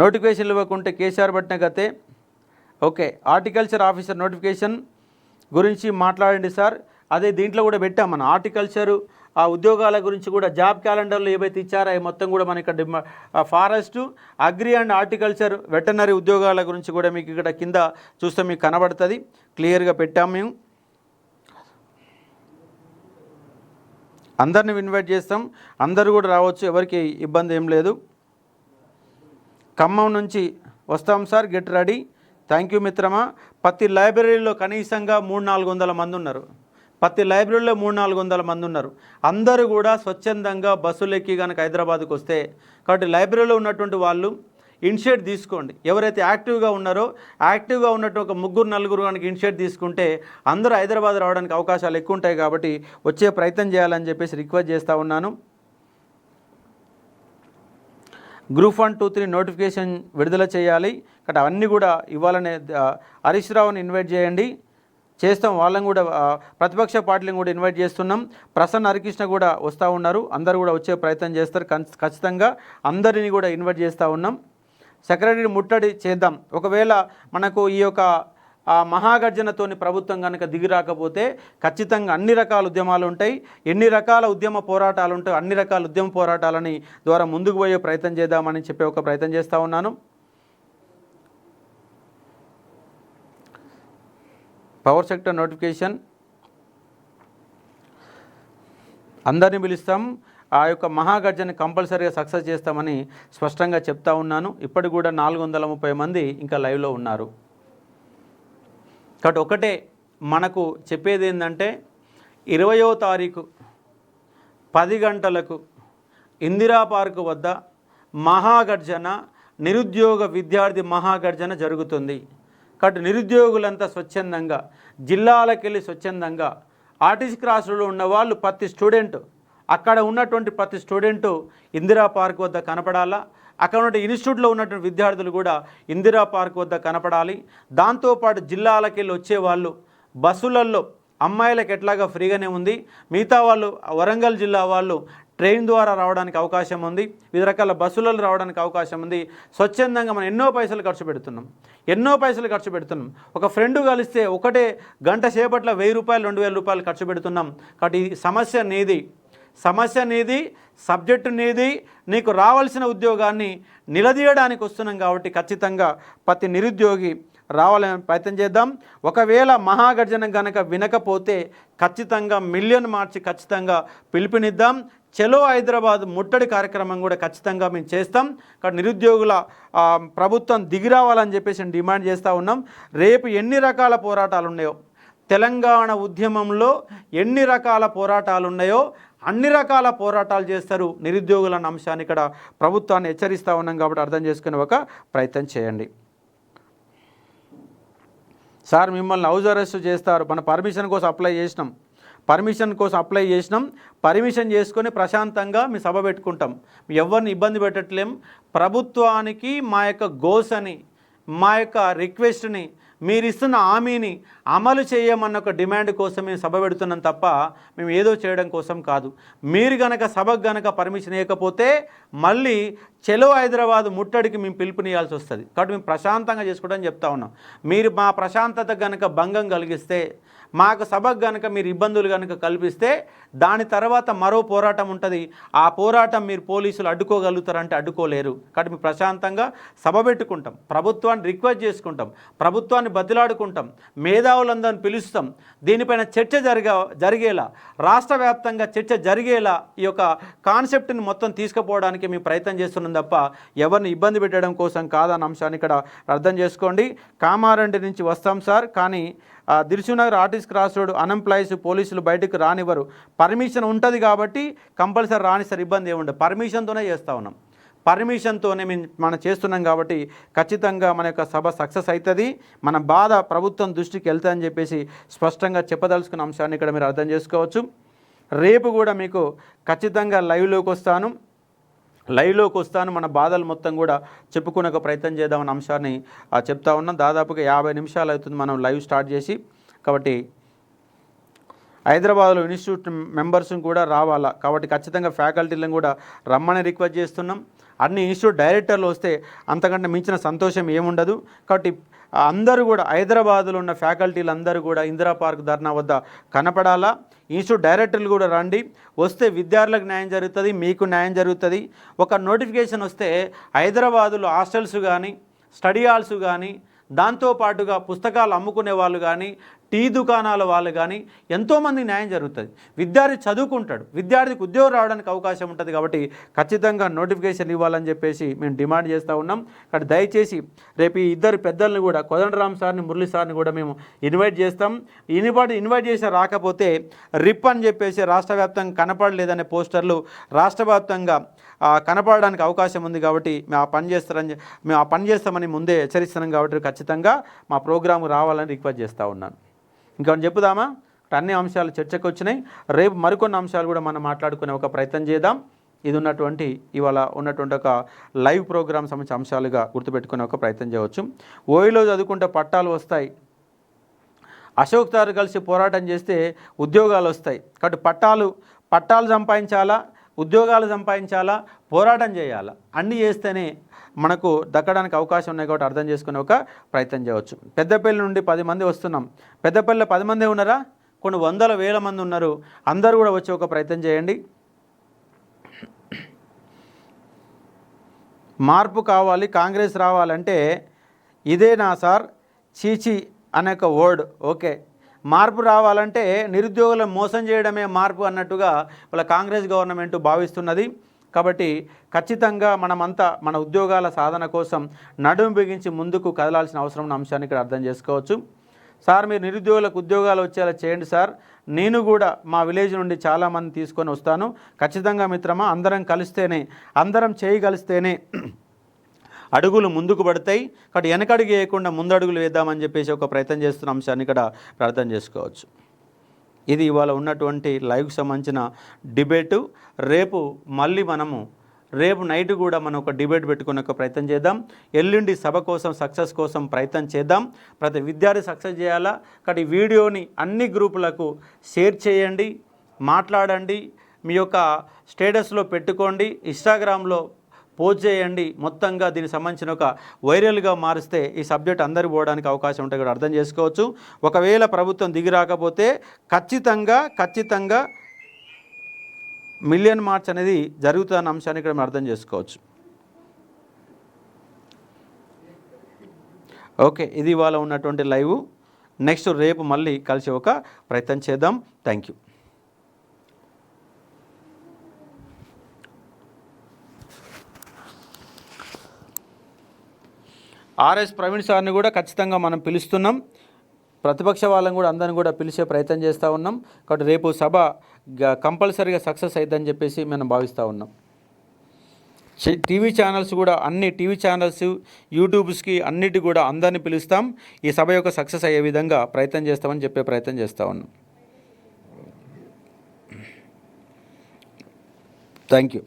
A: నోటిఫికేషన్లు ఇవ్వకుంటే కేసీఆర్ పట్టిన గతే. ఓకే, హార్టికల్చర్ ఆఫీసర్ నోటిఫికేషన్ గురించి మాట్లాడండి సార్. అదే దీంట్లో కూడా పెట్టాం మనం హార్టికల్చరు ఆ ఉద్యోగాల గురించి కూడా జాబ్ క్యాలెండర్లు ఏవైతే ఇచ్చారో అవి మొత్తం కూడా మన ఇక్కడ forest, agri and horticulture, veterinary ఉద్యోగాల గురించి కూడా మీకు ఇక్కడ కింద చూస్తే మీకు కనబడుతుంది, క్లియర్గా పెట్టాము. మేము అందరిని ఇన్వైట్ చేస్తాం, అందరూ కూడా రావచ్చు, ఎవరికి ఇబ్బంది ఏం లేదు. ఖమ్మం నుంచి వస్తాం sir, get ready. Thank you మిత్రమా. ప్రతి లైబ్రరీలో కనీసంగా 300-400 మంది ఉన్నారు. ప్రతి లైబ్రరీలో 300-400 మంది ఉన్నారు. అందరూ కూడా స్వచ్ఛందంగా బస్సులు ఎక్కి కనుక హైదరాబాద్కు వస్తే, కాబట్టి లైబ్రరీలో ఉన్నటువంటి వాళ్ళు ఇనిషియేట్ తీసుకోండి. ఎవరైతే యాక్టివ్గా ఉన్నారో యాక్టివ్గా ఉన్నట్టు ఒక 3-4 కనుక ఇనిషియేట్ తీసుకుంటే అందరూ హైదరాబాద్ రావడానికి అవకాశాలు ఎక్కువ ఉంటాయి. కాబట్టి వచ్చే ప్రయత్నం చేయాలని చెప్పేసి రిక్వెస్ట్ చేస్తూ ఉన్నాను. గ్రూప్ 1, 2, 3 నోటిఫికేషన్ విడుదల చేయాలి. కాబట్టి అవన్నీ కూడా ఇవ్వాలనే హరీష్ రావుని ఇన్వైట్ చేయండి. చేస్తాం. వాళ్ళని కూడా ప్రతిపక్ష పార్టీలను కూడా ఇన్వైట్ చేస్తున్నాం. ప్రసన్న హరికృష్ణ కూడా వస్తూ ఉన్నారు. అందరూ కూడా వచ్చే ప్రయత్నం చేస్తారు. ఖచ్చితంగా అందరినీ కూడా ఇన్వైట్ చేస్తూ ఉన్నాం. సెక్రటరీ ముట్టడి చేద్దాం. ఒకవేళ మనకు ఈ యొక్క మహాగర్జనతోని ప్రభుత్వం కనుక దిగి రాకపోతే ఖచ్చితంగా అన్ని రకాల ఉద్యమాలు ఉంటాయి. ఎన్ని రకాల ఉద్యమ పోరాటాలు ఉంటాయి, అన్ని రకాల ఉద్యమ పోరాటాలని ద్వారా ముందుకు పోయే ప్రయత్నం చేద్దామని చెప్పి ఒక ప్రయత్నం చేస్తూ ఉన్నాను. పవర్ సెక్టర్ నోటిఫికేషన్ అందరినీ పిలుస్తాం. ఆ యొక్క మహాగర్జన కంపల్సరీగా సక్సెస్ చేస్తామని స్పష్టంగా చెప్తా ఉన్నాను. ఇప్పటికి కూడా 430 మంది ఇంకా లైవ్లో ఉన్నారు. కాబట్టి ఒకటే మనకు చెప్పేది ఏంటంటే 20వ తారీఖు 10 గంటలకు ఇందిరా పార్కు వద్ద మహాగర్జన, నిరుద్యోగ విద్యార్థి మహాగర్జన జరుగుతుంది. కాబట్టి నిరుద్యోగులంతా స్వచ్ఛందంగా జిల్లాలకెళ్ళి స్వచ్ఛందంగా ఆర్టీసీ క్రాస్లో ఉన్న వాళ్ళు ప్రతి స్టూడెంట్ అక్కడ ఉన్నటువంటి ప్రతి స్టూడెంటు ఇందిరా పార్క్ వద్ద కనపడాలా. అక్కడ ఉన్న ఇన్స్టిట్యూట్లో ఉన్నటువంటి విద్యార్థులు కూడా ఇందిరా పార్క్ వద్ద కనపడాలి. దాంతోపాటు జిల్లాలకెళ్ళి వచ్చేవాళ్ళు బస్సులలో అమ్మాయిలకు ఎట్లాగా ఫ్రీగానే ఉంది, మిగతా వాళ్ళు వరంగల్ జిల్లా వాళ్ళు ట్రైన్ ద్వారా రావడానికి అవకాశం ఉంది, వివిధ రకాల బస్సులలో రావడానికి అవకాశం ఉంది. స్వచ్ఛందంగా మనం ఎన్నో పైసలు ఖర్చు పెడుతున్నాం. ఒక ఫ్రెండ్ కలిస్తే ఒకటే గంట సేపట్లో 1000 రూపాయలు 2000 రూపాయలు ఖర్చు పెడుతున్నాం. కాబట్టి ఈ సమస్య నీది, సబ్జెక్టు నీది, నీకు రావాల్సిన ఉద్యోగాన్ని నిలదీయడానికి వస్తున్నాం. కాబట్టి ఖచ్చితంగా ప్రతి నిరుద్యోగి రావాలని ప్రయత్నం చేద్దాం. ఒకవేళ మహాగర్జన కనుక వినకపోతే ఖచ్చితంగా మిలియన్ మార్చి ఖచ్చితంగా పిలుపునిద్దాం. చలో హైదరాబాద్ ముట్టడి కార్యక్రమం కూడా ఖచ్చితంగా మేము చేస్తాం. కాబట్టి నిరుద్యోగుల ప్రభుత్వం దిగిరావాలని చెప్పేసి డిమాండ్ చేస్తూ ఉన్నాం. రేపు ఎన్ని రకాల పోరాటాలు ఉన్నాయో, తెలంగాణ ఉద్యమంలో ఎన్ని రకాల పోరాటాలు ఉన్నాయో అన్ని రకాల పోరాటాలు చేస్తారు నిరుద్యోగులన్న అంశాన్ని ఇక్కడ ప్రభుత్వాన్ని హెచ్చరిస్తూ ఉన్నాం. కాబట్టి అర్థం చేసుకునే ఒక ప్రయత్నం చేయండి. సార్ మిమ్మల్ని హౌస్ అరెస్ట్ చేస్తారు, మన పర్మిషన్ కోసం అప్లై చేసినాం, పర్మిషన్ చేసుకొని ప్రశాంతంగా మీ సభ పెట్టుకుంటాం, ఎవరిని ఇబ్బంది పెట్టట్లేం. ప్రభుత్వానికి మా యొక్క గోసని, మా యొక్క రిక్వెస్ట్ని, మీరు ఇస్తున్న హామీని అమలు చేయమన్న ఒక డిమాండ్ కోసం మేము సభ పెడుతున్నాం తప్ప మేము ఏదో చేయడం కోసం కాదు. మీరు గనక సభకు గనక పర్మిషన్ ఇవ్వకపోతే మళ్ళీ చలో హైదరాబాద్ ముట్టడికి మేము పిలుపునియాల్సి వస్తుంది. కాబట్టి మేము ప్రశాంతంగా చేసుకోవడం చెప్తా ఉన్నాం. మీరు మా ప్రశాంతత గనక భంగం కలిగిస్తే, మాకు సభకు గనక మీరు ఇబ్బందులు గనక కల్పిస్తే దాని తర్వాత మరో పోరాటం ఉంటుంది. ఆ పోరాటం మీరు పోలీసులు అడ్డుకోగలుగుతారంటే అడ్డుకోలేరు. కాబట్టి మేము ప్రశాంతంగా సభ పెట్టుకుంటాం, ప్రభుత్వాన్ని రిక్వెస్ట్ చేసుకుంటాం, ప్రభుత్వాన్ని బతిలాడుకుంటాం, మేధావులందరిని పిలుస్తాం. దీనిపైన చర్చ జరిగేలా, రాష్ట్ర వ్యాప్తంగా చర్చ జరిగేలా ఈ యొక్క కాన్సెప్ట్ని మొత్తం తీసుకుపోవడానికి మేము ప్రయత్నం చేస్తున్నాం తప్ప ఎవరిని ఇబ్బంది పెట్టడం కోసం కాదన్న అంశాన్ని ఇక్కడ అర్థం చేసుకోండి. కామారెడ్డి నుంచి వస్తాం సార్, కానీ Dilsukhnagar RTC cross road unemployees పోలీసులు బయటకు రానివ్వరు. పర్మిషన్ ఉంటుంది కాబట్టి కంపల్సరీ రానిస్తారు, ఇబ్బంది ఏముండదు. పర్మిషన్తోనే చేస్తూ ఉన్నాం, పర్మిషన్తోనే మనం చేస్తున్నాం. కాబట్టి ఖచ్చితంగా మన యొక్క సభ సక్సెస్ అవుతుంది. మన బాధ ప్రభుత్వం దృష్టికి వెళ్తుందని చెప్పేసి స్పష్టంగా చెప్పదలుచుకున్న అంశాన్ని ఇక్కడ మీరు అర్థం చేసుకోవచ్చు. రేపు కూడా మీకు ఖచ్చితంగా లైవ్లోకి వస్తాను, మన బాధలు మొత్తం కూడా చెప్పుకునే ఒక ప్రయత్నం చేద్దామన్న అంశాన్ని చెప్తా ఉన్నాం. దాదాపుగా 50 నిమిషాలు అవుతుంది మనం లైవ్ స్టార్ట్ చేసి. కాబట్టి హైదరాబాద్లో ఇన్స్టిట్యూట్ మెంబర్స్ని కూడా రావాలా. కాబట్టి ఖచ్చితంగా ఫ్యాకల్టీలను కూడా రమ్మని రిక్వెస్ట్ చేస్తున్నాం. అన్ని ఇన్స్టిట్యూట్ డైరెక్టర్లు వస్తే అంతకంటే మించిన సంతోషం ఏముండదు. కాబట్టి అందరూ కూడా హైదరాబాద్లో ఉన్న ఫ్యాకల్టీలు అందరూ కూడా ఇందిరా పార్క్ ధర్నా వద్ద కనపడాలా. ఇన్స్టిట్యూట్ డైరెక్టర్లు కూడా రండి, వస్తే విద్యార్థులకు న్యాయం జరుగుతుంది, మీకు న్యాయం జరుగుతుంది. ఒక నోటిఫికేషన్ వస్తే హైదరాబాదులో హాస్టల్స్ కానీ, స్టడీ హాల్స్ కానీ, దాంతోపాటుగా పుస్తకాలు అమ్ముకునే వాళ్ళు కానీ, టీ దుకాణాల వాళ్ళు కానీ ఎంతోమంది న్యాయం జరుగుతుంది. విద్యార్థి చదువుకుంటాడు, విద్యార్థికి ఉద్యోగం రావడానికి అవకాశం ఉంటుంది. కాబట్టి ఖచ్చితంగా నోటిఫికేషన్ ఇవ్వాలని చెప్పేసి మేము డిమాండ్ చేస్తూ ఉన్నాం. కాబట్టి దయచేసి రేపు ఈ ఇద్దరు పెద్దలను కూడా, కోదండరామ్ సార్ని, మురళి సార్ని కూడా మేము ఇన్వైట్ చేస్తాం. ఇన్వైట్ చేసిన రాకపోతే రిప్ అని చెప్పేసి రాష్ట్ర వ్యాప్తంగా కనపడలేదనే పోస్టర్లు రాష్ట్ర వ్యాప్తంగా కనపడడానికి అవకాశం ఉంది. కాబట్టి మేము ఆ పని చేస్తామని ముందే హెచ్చరిస్తున్నాం. కాబట్టి ఖచ్చితంగా మా ప్రోగ్రాము రావాలని రిక్వెస్ట్ చేస్తూ ఉన్నాను. ఇంకేమైనా చెప్పుదామా? అన్ని అంశాలు చర్చకు వచ్చినాయి. రేపు మరికొన్ని అంశాలు కూడా మనం మాట్లాడుకునే ఒక ప్రయత్నం చేద్దాం. ఇవాళ ఉన్నటువంటి ఒక లైవ్ ప్రోగ్రామ్ సంబంధించిన అంశాలుగా గుర్తుపెట్టుకునే ఒక ప్రయత్నం చేయవచ్చు. ఓయిలో చదువుకుంటే పట్టాలు వస్తాయి, అశోక్ సార్ కలిసి పోరాటం చేస్తే ఉద్యోగాలు వస్తాయి. కాబట్టి పట్టాలు సంపాదించాలా, ఉద్యోగాలు సంపాదించాలా, పోరాటం చేయాలా, అన్నీ చేస్తేనే మనకు దక్కడానికి అవకాశం ఉన్నాయి. కాబట్టి అర్థం చేసుకునే ఒక ప్రయత్నం చేయవచ్చు. పెద్దపల్లి నుండి 10 మంది వస్తున్నాం. పెద్దపల్లిలో 10 మంది ఉన్నారా? కొన్ని వందల వేల మంది ఉన్నారు. అందరూ కూడా వచ్చి ఒక ప్రయత్నం చేయండి. మార్పు కావాలి, కాంగ్రెస్ రావాలంటే ఇదేనా సార్? చీచి అనే ఒక వర్డ్. ఓకే, మార్పు రావాలంటే నిరుద్యోగులను మోసం చేయడమే మార్పు అన్నట్టుగా వాళ్ళ కాంగ్రెస్ గవర్నమెంట్ భావిస్తున్నది. కాబట్టి ఖచ్చితంగా మనమంతా మన ఉద్యోగాల సాధన కోసం నడుము బిగించి ముందుకు కదలాల్సిన అవసరం ఉన్న అంశాన్ని ఇక్కడ అర్థం చేసుకోవచ్చు. సార్, మీరు నిరుద్యోగులకు ఉద్యోగాలు వచ్చేలా చేయండి సార్. నేను కూడా మా విలేజ్ నుండి చాలామంది తీసుకొని వస్తాను. ఖచ్చితంగా మిత్రమా, అందరం చేయగలిస్తేనే అడుగులు ముందుకు పడతాయి. కాబట్టి వెనకడుగు వేయకుండా ముందడుగులు వేద్దామని చెప్పేసి ఒక ప్రయత్నం చేస్తున్న అంశాన్ని ఇక్కడ అర్థం చేసుకోవచ్చు. ఇది ఇవాళ ఉన్నటువంటి లైవ్కి సంబంధించిన డిబేటు. రేపు నైట్ కూడా మనం ఒక డిబేట్ పెట్టుకునే ఒక ప్రయత్నం చేద్దాం. ఎల్లుండి సభ కోసం, సక్సెస్ కోసం ప్రయత్నం చేద్దాం. ప్రతి విద్యార్థి సక్సెస్ చేయాలా. కాబట్టి వీడియోని అన్ని గ్రూపులకు షేర్ చేయండి, మాట్లాడండి, మీ యొక్క స్టేటస్లో పెట్టుకోండి, ఇన్స్టాగ్రామ్లో పోస్ట్ చేయండి. మొత్తంగా దీనికి సంబంధించిన ఒక వైరల్గా మారిస్తే ఈ సబ్జెక్ట్ అందరూ పోవడానికి అవకాశం ఉంటుంది కూడా అర్థం చేసుకోవచ్చు. ఒకవేళ ప్రభుత్వం దిగి రాకపోతే ఖచ్చితంగా మిలియన్ మార్చ్ అనేది జరుగుతున్న అంశాన్ని ఇక్కడ మనం అర్థం చేసుకోవచ్చు. ఓకే, ఇది ఇవాళ ఉన్నటువంటి లైవ్. నెక్స్ట్ రేపు మళ్ళీ కలిసి ఒక ప్రయత్నం చేద్దాం. Thank you. ఆర్ఎస్ ప్రవీణ్ సార్ని కూడా ఖచ్చితంగా మనం పిలుస్తున్నాం. ప్రతిపక్ష వాళ్ళని కూడా అందరిని కూడా పిలిచే ప్రయత్నం చేస్తూ ఉన్నాం. కాబట్టి రేపు సభ కంపల్సరీగా సక్సెస్ అవుతుందని చెప్పేసి మనం భావిస్తూ ఉన్నాం. టీవీ ఛానల్స్ కూడా, అన్ని టీవీ ఛానల్స్, యూట్యూబ్స్కి అన్నిటి కూడా అందరినీ పిలుస్తాం. ఈ సభ యొక్క సక్సెస్ అయ్యే విధంగా ప్రయత్నం చేస్తామని చెప్పే ప్రయత్నం చేస్తూ ఉన్నాం. Thank you.